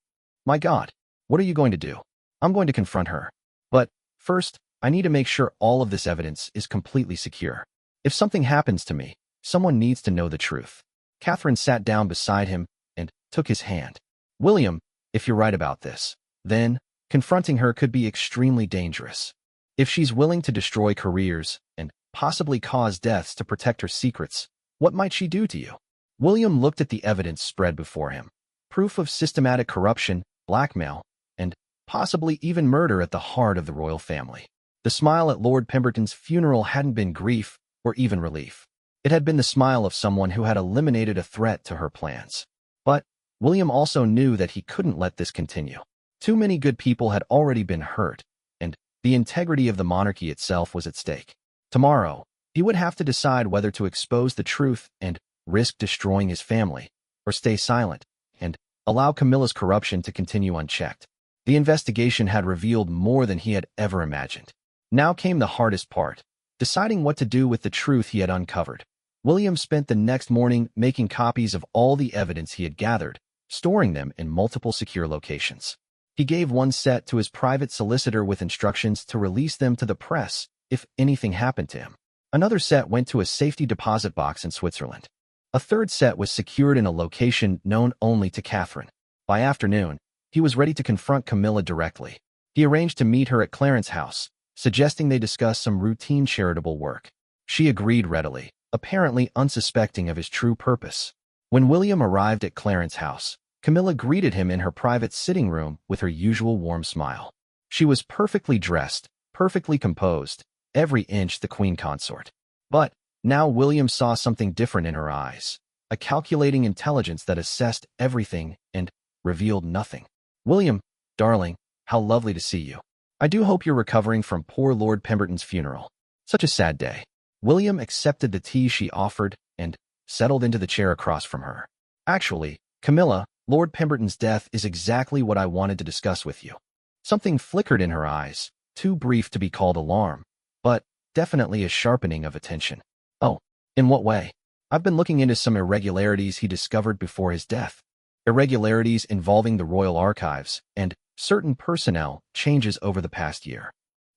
My God, what are you going to do? I'm going to confront her. But first, I need to make sure all of this evidence is completely secure. If something happens to me, someone needs to know the truth. Catherine sat down beside him and took his hand. William, if you're right about this, then confronting her could be extremely dangerous. If she's willing to destroy careers and possibly cause deaths to protect her secrets, what might she do to you? William looked at the evidence spread before him. Proof of systematic corruption, blackmail, and possibly even murder at the heart of the royal family. The smile at Lord Pemberton's funeral hadn't been grief or even relief. It had been the smile of someone who had eliminated a threat to her plans. But William also knew that he couldn't let this continue. Too many good people had already been hurt, and the integrity of the monarchy itself was at stake. Tomorrow, he would have to decide whether to expose the truth and risk destroying his family, or stay silent and allow Camilla's corruption to continue unchecked. The investigation had revealed more than he had ever imagined. Now came the hardest part, deciding what to do with the truth he had uncovered. William spent the next morning making copies of all the evidence he had gathered, storing them in multiple secure locations. He gave one set to his private solicitor with instructions to release them to the press if anything happened to him. Another set went to a safety deposit box in Switzerland. A third set was secured in a location known only to Catherine. By afternoon, he was ready to confront Camilla directly. He arranged to meet her at Clarence's house, suggesting they discuss some routine charitable work. She agreed readily, apparently unsuspecting of his true purpose. When William arrived at Clarence's house, Camilla greeted him in her private sitting room with her usual warm smile. She was perfectly dressed, perfectly composed, every inch the queen consort. But now William saw something different in her eyes, a calculating intelligence that assessed everything and revealed nothing. "William, darling, how lovely to see you. I do hope you're recovering from poor Lord Pemberton's funeral. Such a sad day." William accepted the tea she offered and settled into the chair across from her. "Actually, Camilla, Lord Pemberton's death is exactly what I wanted to discuss with you." Something flickered in her eyes, too brief to be called alarm, but definitely a sharpening of attention. "Oh, in what way?" "I've been looking into some irregularities he discovered before his death. Irregularities involving the royal archives and certain personnel changes over the past year."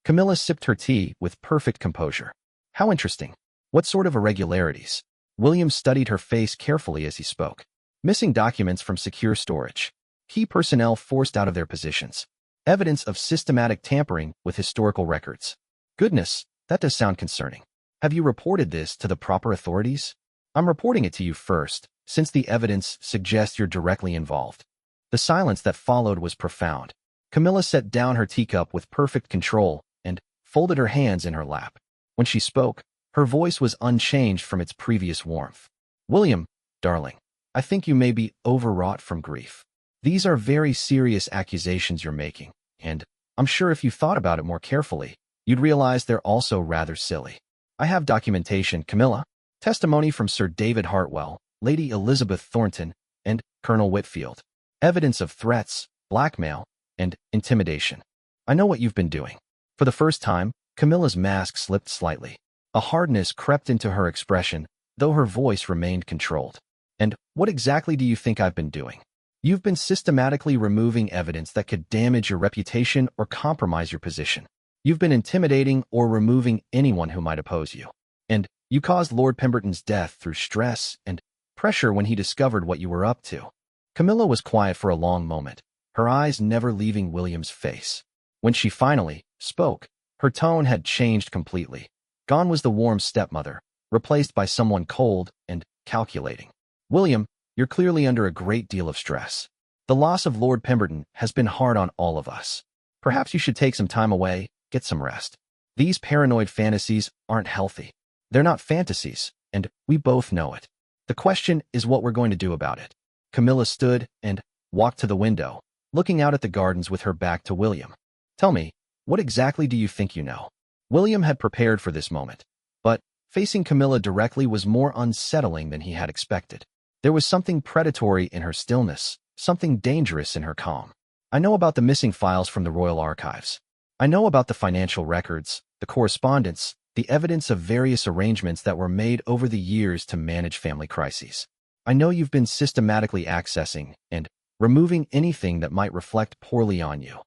Camilla sipped her tea with perfect composure. "How interesting. What sort of irregularities?" William studied her face carefully as he spoke. "Missing documents from secure storage. Key personnel forced out of their positions. Evidence of systematic tampering with historical records." "Goodness, that does sound concerning. Have you reported this to the proper authorities?" "I'm reporting it to you first, since the evidence suggests you're directly involved." The silence that followed was profound. Camilla set down her teacup with perfect control and folded her hands in her lap. When she spoke, her voice was unchanged from its previous warmth. "William, darling, I think you may be overwrought from grief. These are very serious accusations you're making, and I'm sure if you thought about it more carefully, you'd realize they're also rather silly. I have documentation, Camilla. Testimony from Sir David Hartwell, Lady Elizabeth Thornton, and Colonel Whitfield. Evidence of threats, blackmail, and intimidation. I know what you've been doing." For the first time, Camilla's mask slipped slightly. A hardness crept into her expression, though her voice remained controlled. "And what exactly do you think I've been doing?" "You've been systematically removing evidence that could damage your reputation or compromise your position. You've been intimidating or removing anyone who might oppose you. And you caused Lord Pemberton's death through stress and pressure when he discovered what you were up to." Camilla was quiet for a long moment, her eyes never leaving William's face. When she finally spoke, her tone had changed completely. Gone was the warm stepmother, replaced by someone cold and calculating. "William, you're clearly under a great deal of stress. The loss of Lord Pemberton has been hard on all of us. Perhaps you should take some time away, get some rest. These paranoid fantasies aren't healthy. They're not fantasies, and we both know it. The question is what we're going to do about it." Camilla stood and walked to the window, looking out at the gardens with her back to William. "Tell me, what exactly do you think you know?" William had prepared for this moment, but facing Camilla directly was more unsettling than he had expected. There was something predatory in her stillness, something dangerous in her calm. "I know about the missing files from the royal archives. I know about the financial records, the correspondence, the evidence of various arrangements that were made over the years to manage family crises. I know you've been systematically accessing and removing anything that might reflect poorly on you.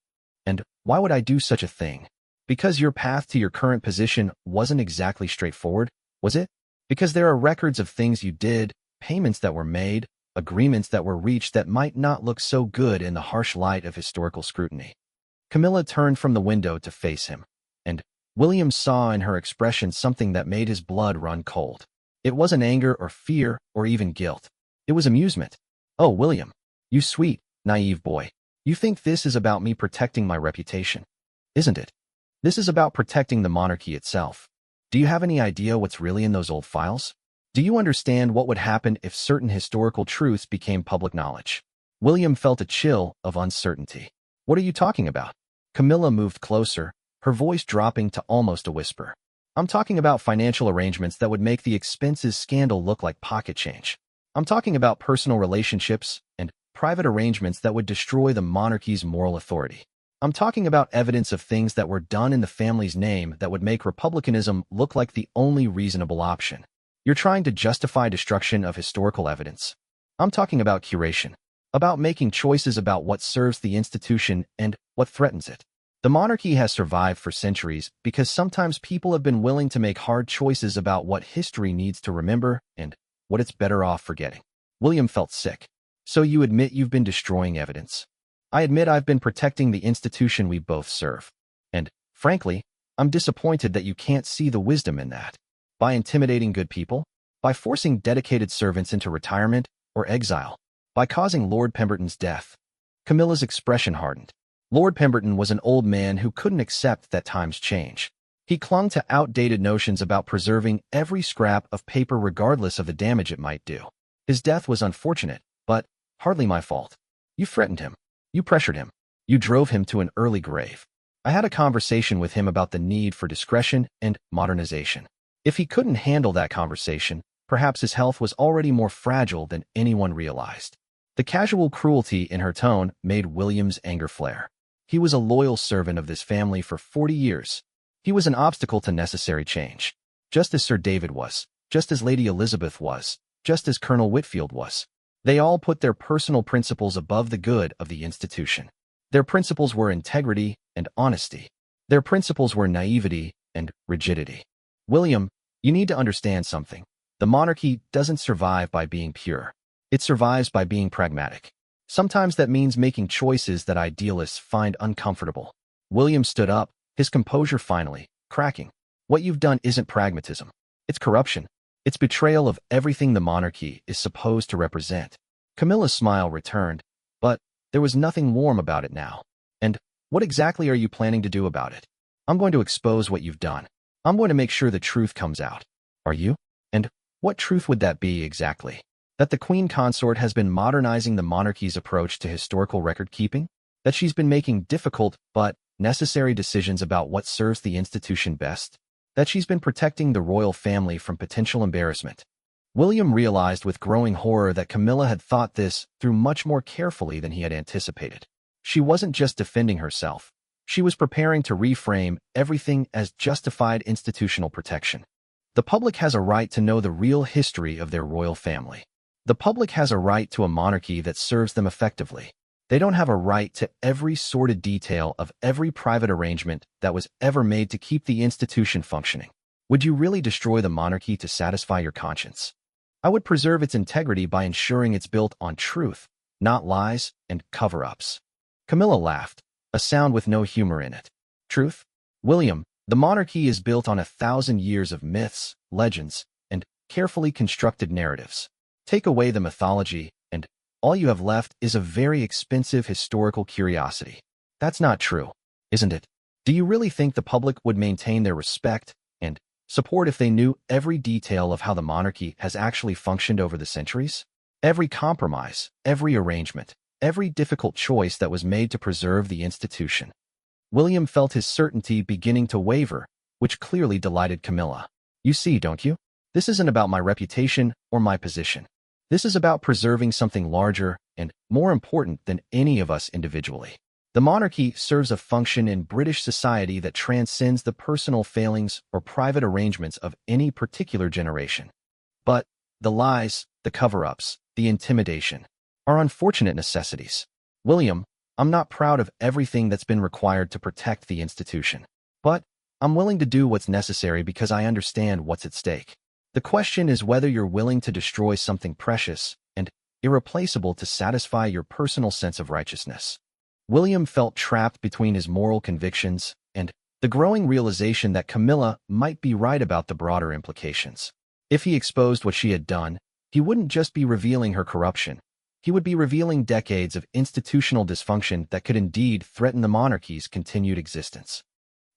And why would I do such a thing? Because your path to your current position wasn't exactly straightforward, was it? Because there are records of things you did, payments that were made, agreements that were reached that might not look so good in the harsh light of historical scrutiny." Camilla turned from the window to face him, and William saw in her expression something that made his blood run cold. It wasn't anger or fear or even guilt. It was amusement. "Oh, William, you sweet, naive boy. You think this is about me protecting my reputation, isn't it? This is about protecting the monarchy itself. Do you have any idea what's really in those old files? Do you understand what would happen if certain historical truths became public knowledge?" William felt a chill of uncertainty. "What are you talking about?" Camilla moved closer, her voice dropping to almost a whisper. "I'm talking about financial arrangements that would make the expenses scandal look like pocket change. I'm talking about personal relationships and private arrangements that would destroy the monarchy's moral authority. I'm talking about evidence of things that were done in the family's name that would make republicanism look like the only reasonable option. You're trying to justify destruction of historical evidence. I'm talking about curation, about making choices about what serves the institution and what threatens it. The monarchy has survived for centuries because sometimes people have been willing to make hard choices about what history needs to remember and what it's better off forgetting." William felt sick. "So you admit you've been destroying evidence?" "I admit I've been protecting the institution we both serve. And, frankly, I'm disappointed that you can't see the wisdom in that. By intimidating good people, by forcing dedicated servants into retirement, or exile. By causing Lord Pemberton's death, Camilla's expression hardened. Lord Pemberton was an old man who couldn't accept that times change. He clung to outdated notions about preserving every scrap of paper regardless of the damage it might do. His death was unfortunate, but hardly my fault. You threatened him. You pressured him. You drove him to an early grave. I had a conversation with him about the need for discretion and modernization. If he couldn't handle that conversation, perhaps his health was already more fragile than anyone realized. The casual cruelty in her tone made William's anger flare. He was a loyal servant of this family for 40 years. He was an obstacle to necessary change. Just as Sir David was, just as Lady Elizabeth was, just as Colonel Whitfield was. They all put their personal principles above the good of the institution. Their principles were integrity and honesty. Their principles were naivety and rigidity. William, you need to understand something. The monarchy doesn't survive by being pure. It survives by being pragmatic. Sometimes that means making choices that idealists find uncomfortable. William stood up, his composure finally cracking. What you've done isn't pragmatism. It's corruption. It's betrayal of everything the monarchy is supposed to represent. Camilla's smile returned, but there was nothing warm about it now. And what exactly are you planning to do about it? I'm going to expose what you've done. I'm going to make sure the truth comes out. Are you? And what truth would that be exactly? That the Queen Consort has been modernizing the monarchy's approach to historical record-keeping? That she's been making difficult but necessary decisions about what serves the institution best? That she's been protecting the royal family from potential embarrassment? William realized with growing horror that Camilla had thought this through much more carefully than he had anticipated. She wasn't just defending herself. She was preparing to reframe everything as justified institutional protection. The public has a right to know the real history of their royal family. The public has a right to a monarchy that serves them effectively. They don't have a right to every sordid detail of every private arrangement that was ever made to keep the institution functioning. Would you really destroy the monarchy to satisfy your conscience? I would preserve its integrity by ensuring it's built on truth, not lies and cover-ups. Camilla laughed, a sound with no humor in it. Truth? William, the monarchy is built on 1,000 years of myths, legends, and carefully constructed narratives. Take away the mythology, and all you have left is a very expensive historical curiosity. That's not true, isn't it? Do you really think the public would maintain their respect and support if they knew every detail of how the monarchy has actually functioned over the centuries? Every compromise, every arrangement, every difficult choice that was made to preserve the institution. William felt his certainty beginning to waver, which clearly delighted Camilla. You see, don't you? This isn't about my reputation or my position. This is about preserving something larger and more important than any of us individually. The monarchy serves a function in British society that transcends the personal failings or private arrangements of any particular generation. But the lies, the cover-ups, the intimidation are unfortunate necessities. William, I'm not proud of everything that's been required to protect the institution. But I'm willing to do what's necessary because I understand what's at stake. The question is whether you're willing to destroy something precious and irreplaceable to satisfy your personal sense of righteousness. William felt trapped between his moral convictions and the growing realization that Camilla might be right about the broader implications. If he exposed what she had done, he wouldn't just be revealing her corruption. He would be revealing decades of institutional dysfunction that could indeed threaten the monarchy's continued existence.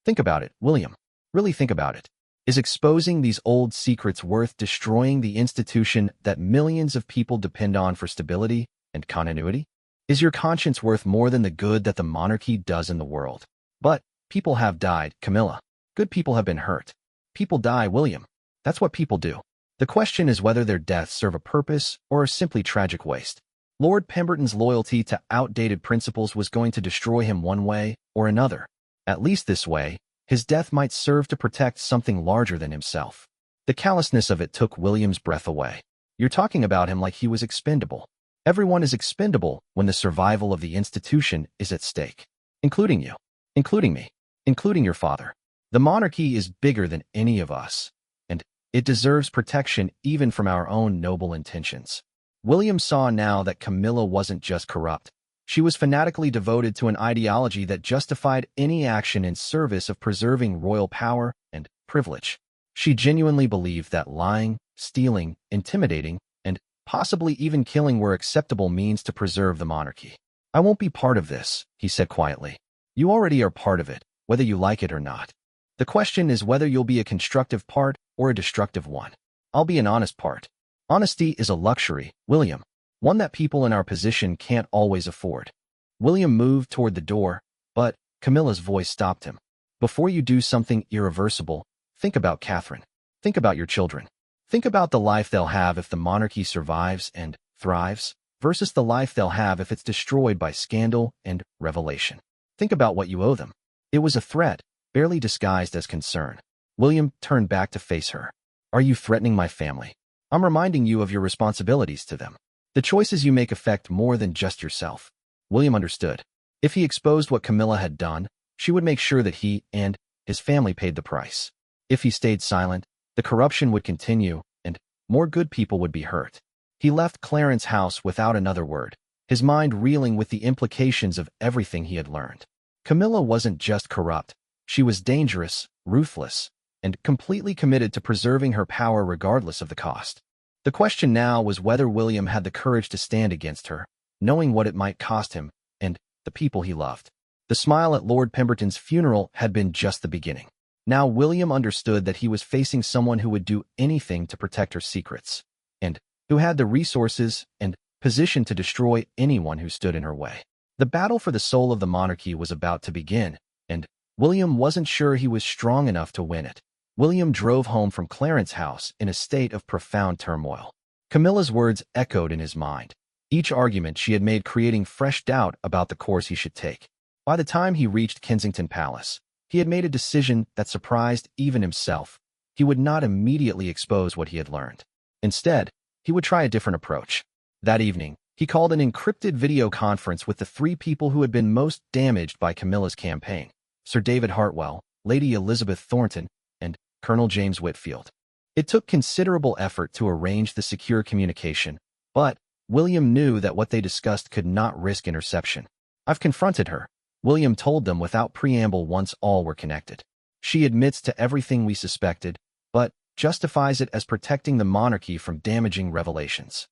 Think about it, William. Really think about it. Is exposing these old secrets worth destroying the institution that millions of people depend on for stability and continuity? Is your conscience worth more than the good that the monarchy does in the world? But people have died, Camilla. Good people have been hurt. People die, William. That's what people do. The question is whether their deaths serve a purpose or are simply tragic waste. Lord Pemberton's loyalty to outdated principles was going to destroy him one way or another. At least this way, his death might serve to protect something larger than himself. The callousness of it took William's breath away. You're talking about him like he was expendable. Everyone is expendable when the survival of the institution is at stake. Including you. Including me. Including your father. The monarchy is bigger than any of us, and it deserves protection even from our own noble intentions. William saw now that Camilla wasn't just corrupt. She was fanatically devoted to an ideology that justified any action in service of preserving royal power and privilege. She genuinely believed that lying, stealing, intimidating, and possibly even killing were acceptable means to preserve the monarchy. I won't be part of this, he said quietly. You already are part of it, whether you like it or not. The question is whether you'll be a constructive part or a destructive one. I'll be an honest part. Honesty is a luxury, William, one that people in our position can't always afford. William moved toward the door, but Camilla's voice stopped him. Before you do something irreversible, think about Catherine. Think about your children. Think about the life they'll have if the monarchy survives and thrives, versus the life they'll have if it's destroyed by scandal and revelation. Think about what you owe them. It was a threat, barely disguised as concern. William turned back to face her. Are you threatening my family? I'm reminding you of your responsibilities to them. The choices you make affect more than just yourself. William understood. If he exposed what Camilla had done, she would make sure that he and his family paid the price. If he stayed silent, the corruption would continue, and more good people would be hurt. He left Clarence's house without another word, his mind reeling with the implications of everything he had learned. Camilla wasn't just corrupt. She was dangerous, ruthless, and completely committed to preserving her power regardless of the cost. The question now was whether William had the courage to stand against her, knowing what it might cost him and the people he loved. The smile at Lord Pemberton's funeral had been just the beginning. Now William understood that he was facing someone who would do anything to protect her secrets, and who had the resources and position to destroy anyone who stood in her way. The battle for the soul of the monarchy was about to begin, and William wasn't sure he was strong enough to win it. William drove home from Clarence's house in a state of profound turmoil. Camilla's words echoed in his mind, each argument she had made creating fresh doubt about the course he should take. By the time he reached Kensington Palace, he had made a decision that surprised even himself. He would not immediately expose what he had learned. Instead, he would try a different approach. That evening, he called an encrypted video conference with the three people who had been most damaged by Camilla's campaign: Sir David Hartwell, Lady Elizabeth Thornton, and Colonel James Whitfield. It took considerable effort to arrange the secure communication, but William knew that what they discussed could not risk interception. I've confronted her, William told them without preamble once all were connected. She admits to everything we suspected, but justifies it as protecting the monarchy from damaging revelations.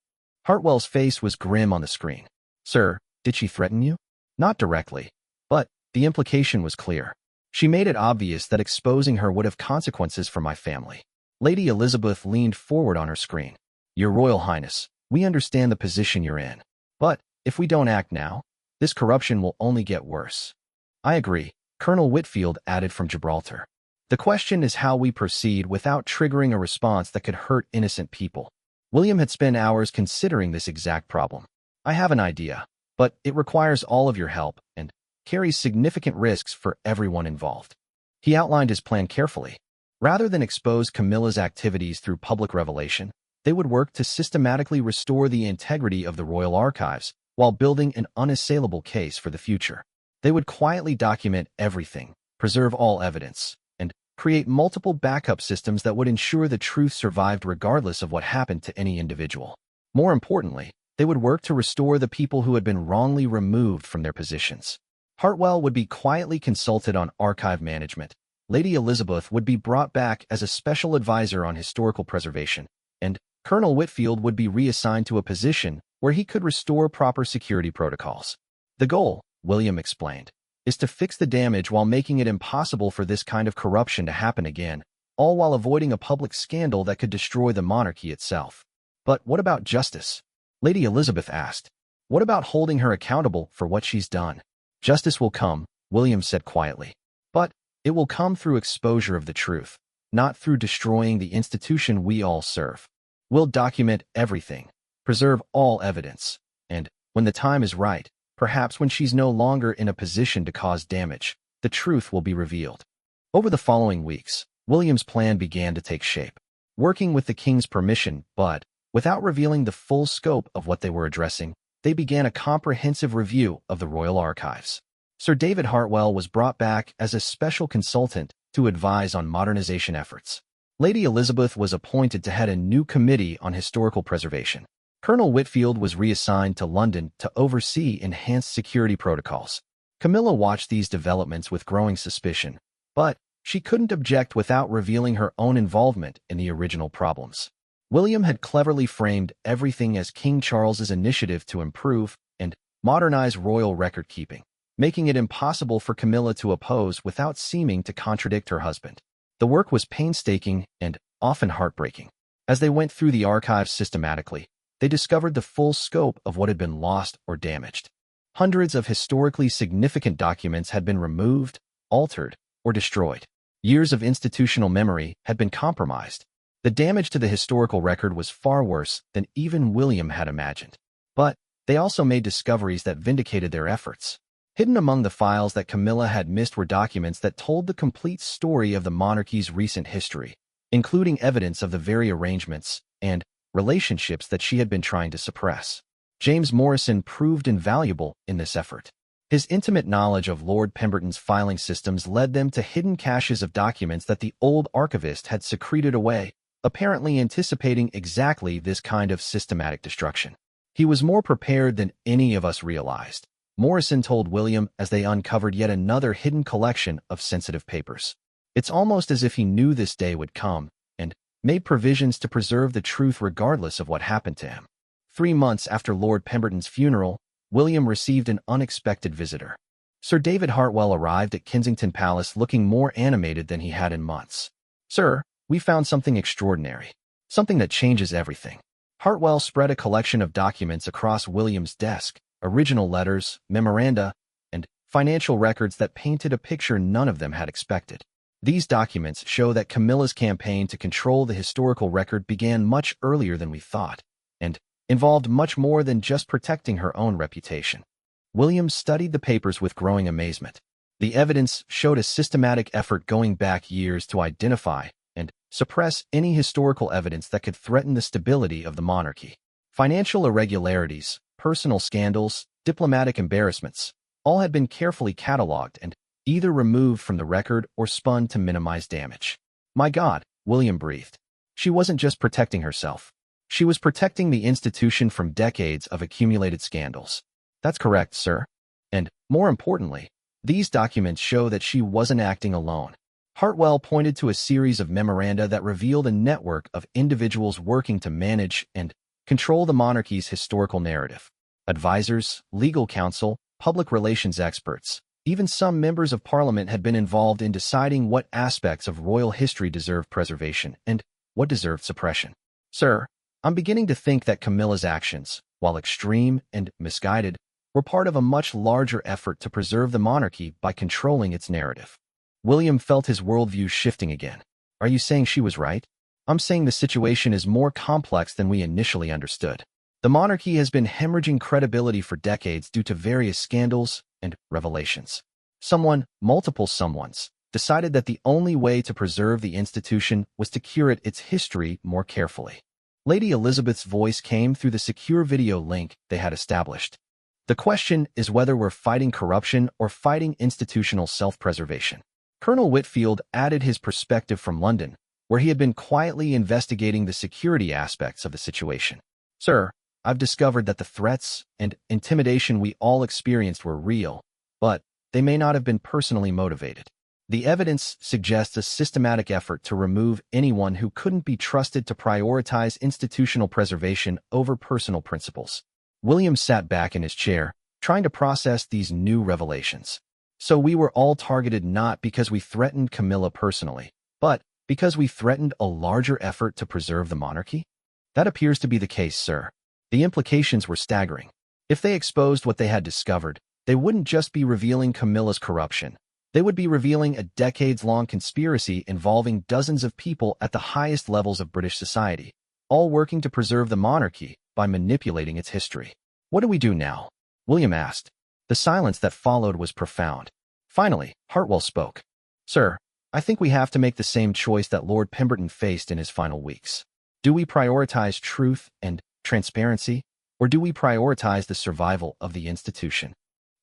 Hartwell's face was grim on the screen. Sir, did she threaten you? Not directly, but the implication was clear. She made it obvious that exposing her would have consequences for my family. Lady Elizabeth leaned forward on her screen. Your Royal Highness, we understand the position you're in. But if we don't act now, this corruption will only get worse. I agree, Colonel Whitfield added from Gibraltar. The question is how we proceed without triggering a response that could hurt innocent people. William had spent hours considering this exact problem. I have an idea, but it requires all of your help and carries significant risks for everyone involved. He outlined his plan carefully. Rather than expose Camilla's activities through public revelation, they would work to systematically restore the integrity of the royal archives while building an unassailable case for the future. They would quietly document everything, preserve all evidence, and create multiple backup systems that would ensure the truth survived regardless of what happened to any individual. More importantly, they would work to restore the people who had been wrongly removed from their positions. Hartwell would be quietly consulted on archive management. Lady Elizabeth would be brought back as a special advisor on historical preservation, and Colonel Whitfield would be reassigned to a position where he could restore proper security protocols. The goal, William explained, is to fix the damage while making it impossible for this kind of corruption to happen again, all while avoiding a public scandal that could destroy the monarchy itself. But what about justice? Lady Elizabeth asked. What about holding her accountable for what she's done? Justice will come, William said quietly. But it will come through exposure of the truth, not through destroying the institution we all serve. We'll document everything, preserve all evidence, and, when the time is right, perhaps when she's no longer in a position to cause damage, the truth will be revealed. Over the following weeks, William's plan began to take shape. Working with the king's permission, but without revealing the full scope of what they were addressing, they began a comprehensive review of the royal archives. Sir David Hartwell was brought back as a special consultant to advise on modernization efforts. Lady Elizabeth was appointed to head a new committee on historical preservation. Colonel Whitfield was reassigned to London to oversee enhanced security protocols. Camilla watched these developments with growing suspicion, but she couldn't object without revealing her own involvement in the original problems. William had cleverly framed everything as King Charles's initiative to improve and modernize royal record-keeping, making it impossible for Camilla to oppose without seeming to contradict her husband. The work was painstaking and often heartbreaking. As they went through the archives systematically, they discovered the full scope of what had been lost or damaged. Hundreds of historically significant documents had been removed, altered, or destroyed. Years of institutional memory had been compromised. The damage to the historical record was far worse than even William had imagined. But they also made discoveries that vindicated their efforts. Hidden among the files that Camilla had missed were documents that told the complete story of the monarchy's recent history, including evidence of the very arrangements and relationships that she had been trying to suppress. James Morrison proved invaluable in this effort. His intimate knowledge of Lord Pemberton's filing systems led them to hidden caches of documents that the old archivist had secreted away, apparently anticipating exactly this kind of systematic destruction. He was more prepared than any of us realized, Morrison told William as they uncovered yet another hidden collection of sensitive papers. It's almost as if he knew this day would come and made provisions to preserve the truth regardless of what happened to him. 3 months after Lord Pemberton's funeral, William received an unexpected visitor. Sir David Hartwell arrived at Kensington Palace looking more animated than he had in months. "Sir, we found something extraordinary. Something that changes everything." Hartwell spread a collection of documents across William's desk, original letters, memoranda, and financial records that painted a picture none of them had expected. These documents show that Camilla's campaign to control the historical record began much earlier than we thought, and involved much more than just protecting her own reputation. William studied the papers with growing amazement. The evidence showed a systematic effort going back years to identify and suppress any historical evidence that could threaten the stability of the monarchy. Financial irregularities, personal scandals, diplomatic embarrassments, all had been carefully cataloged and either removed from the record or spun to minimize damage. "My God," William breathed. She wasn't just protecting herself. She was protecting the institution from decades of accumulated scandals. "That's correct, sir. And, more importantly, these documents show that she wasn't acting alone." Hartwell pointed to a series of memoranda that revealed a network of individuals working to manage and control the monarchy's historical narrative. Advisors, legal counsel, public relations experts, even some members of parliament had been involved in deciding what aspects of royal history deserved preservation and what deserved suppression. "Sir, I'm beginning to think that Camilla's actions, while extreme and misguided, were part of a much larger effort to preserve the monarchy by controlling its narrative." William felt his worldview shifting again. "Are you saying she was right?" "I'm saying the situation is more complex than we initially understood. The monarchy has been hemorrhaging credibility for decades due to various scandals and revelations. Multiple someones, decided that the only way to preserve the institution was to curate its history more carefully." Lady Elizabeth's voice came through the secure video link they had established. "The question is whether we're fighting corruption or fighting institutional self-preservation." Colonel Whitfield added his perspective from London, where he had been quietly investigating the security aspects of the situation. "Sir, I've discovered that the threats and intimidation we all experienced were real, but they may not have been personally motivated. The evidence suggests a systematic effort to remove anyone who couldn't be trusted to prioritize institutional preservation over personal principles." William sat back in his chair, trying to process these new revelations. "So we were all targeted not because we threatened Camilla personally, but because we threatened a larger effort to preserve the monarchy?" "That appears to be the case, sir." The implications were staggering. If they exposed what they had discovered, they wouldn't just be revealing Camilla's corruption. They would be revealing a decades-long conspiracy involving dozens of people at the highest levels of British society, all working to preserve the monarchy by manipulating its history. "What do we do now?" William asked. The silence that followed was profound. Finally, Hartwell spoke. "Sir, I think we have to make the same choice that Lord Pemberton faced in his final weeks. Do we prioritize truth and transparency, or do we prioritize the survival of the institution?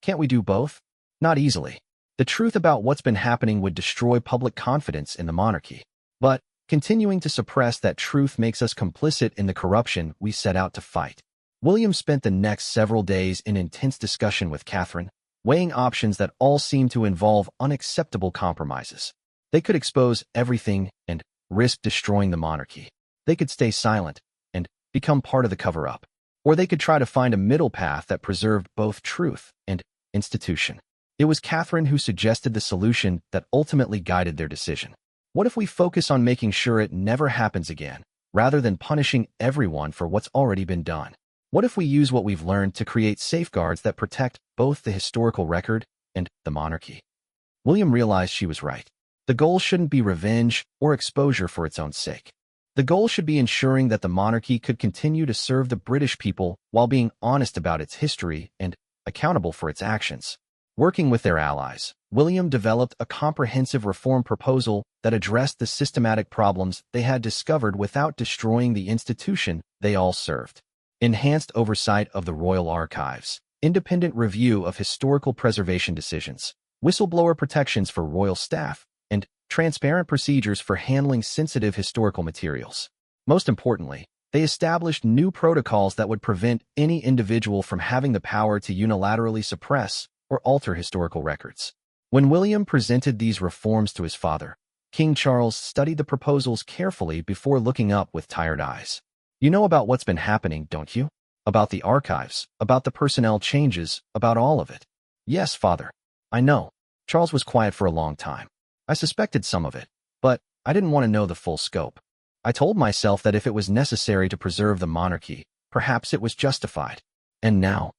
Can't we do both? Not easily. The truth about what's been happening would destroy public confidence in the monarchy. But continuing to suppress that truth makes us complicit in the corruption we set out to fight." William spent the next several days in intense discussion with Catherine, weighing options that all seemed to involve unacceptable compromises. They could expose everything and risk destroying the monarchy. They could stay silent and become part of the cover-up. Or they could try to find a middle path that preserved both truth and institution. It was Catherine who suggested the solution that ultimately guided their decision. What if we focus on making sure it never happens again, rather than punishing everyone for what's already been done? What if we use what we've learned to create safeguards that protect both the historical record and the monarchy? William realized she was right. The goal shouldn't be revenge or exposure for its own sake. The goal should be ensuring that the monarchy could continue to serve the British people while being honest about its history and accountable for its actions. Working with their allies, William developed a comprehensive reform proposal that addressed the systematic problems they had discovered without destroying the institution they all served. Enhanced oversight of the royal archives, independent review of historical preservation decisions, whistleblower protections for royal staff, and transparent procedures for handling sensitive historical materials. Most importantly, they established new protocols that would prevent any individual from having the power to unilaterally suppress or alter historical records. When William presented these reforms to his father, King Charles studied the proposals carefully before looking up with tired eyes. "You know about what's been happening, don't you? About the archives, about the personnel changes, about all of it." "Yes, father. I know." Charles was quiet for a long time. "I suspected some of it, but I didn't want to know the full scope. I told myself that if it was necessary to preserve the monarchy, perhaps it was justified. And now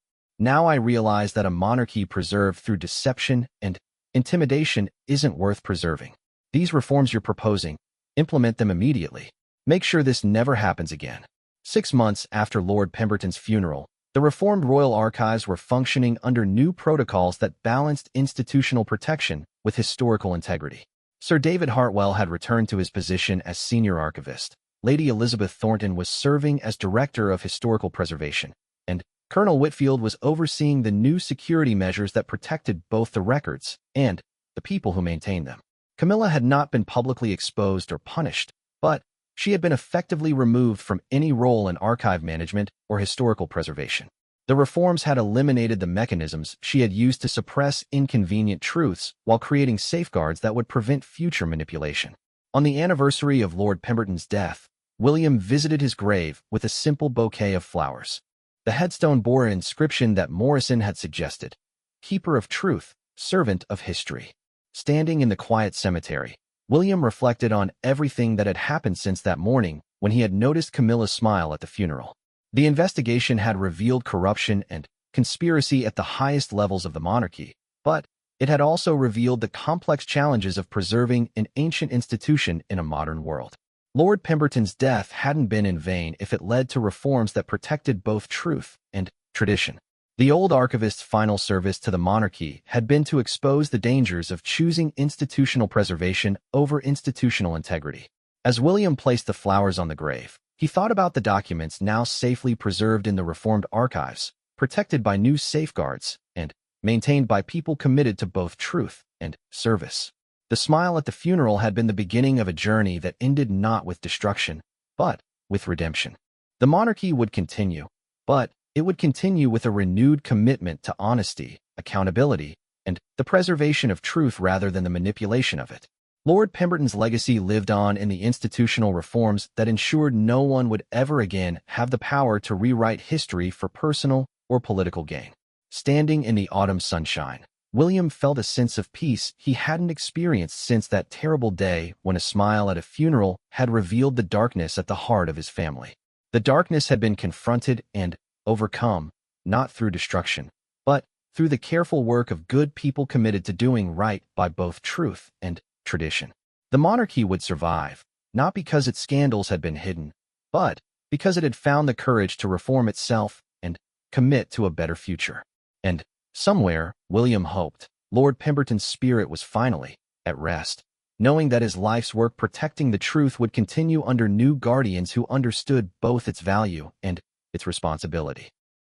I realize that a monarchy preserved through deception and intimidation isn't worth preserving. These reforms you're proposing, implement them immediately. Make sure this never happens again." 6 months after Lord Pemberton's funeral, the reformed royal archives were functioning under new protocols that balanced institutional protection with historical integrity. Sir David Hartwell had returned to his position as senior archivist. Lady Elizabeth Thornton was serving as director of historical preservation, and Colonel Whitfield was overseeing the new security measures that protected both the records and the people who maintained them. Camilla had not been publicly exposed or punished, but she had been effectively removed from any role in archive management or historical preservation. The reforms had eliminated the mechanisms she had used to suppress inconvenient truths while creating safeguards that would prevent future manipulation. On the anniversary of Lord Pemberton's death, William visited his grave with a simple bouquet of flowers. The headstone bore an inscription that Morrison had suggested: "Keeper of Truth, Servant of History." Standing in the quiet cemetery, William reflected on everything that had happened since that morning when he had noticed Camilla's smile at the funeral. The investigation had revealed corruption and conspiracy at the highest levels of the monarchy, but it had also revealed the complex challenges of preserving an ancient institution in a modern world. Lord Pemberton's death hadn't been in vain if it led to reforms that protected both truth and tradition. The old archivist's final service to the monarchy had been to expose the dangers of choosing institutional preservation over institutional integrity. As William placed the flowers on the grave, he thought about the documents now safely preserved in the reformed archives, protected by new safeguards, and maintained by people committed to both truth and service. The smile at the funeral had been the beginning of a journey that ended not with destruction, but with redemption. The monarchy would continue, but it would continue with a renewed commitment to honesty, accountability, and the preservation of truth rather than the manipulation of it. Lord Pemberton's legacy lived on in the institutional reforms that ensured no one would ever again have the power to rewrite history for personal or political gain. Standing in the autumn sunshine, William felt a sense of peace he hadn't experienced since that terrible day when a smile at a funeral had revealed the darkness at the heart of his family. The darkness had been confronted and overcome, not through destruction, but through the careful work of good people committed to doing right by both truth and tradition. The monarchy would survive, not because its scandals had been hidden, but because it had found the courage to reform itself and commit to a better future. And somewhere, William hoped, Lord Pemberton's spirit was finally at rest, knowing that his life's work protecting the truth would continue under new guardians who understood both its value and its responsibility.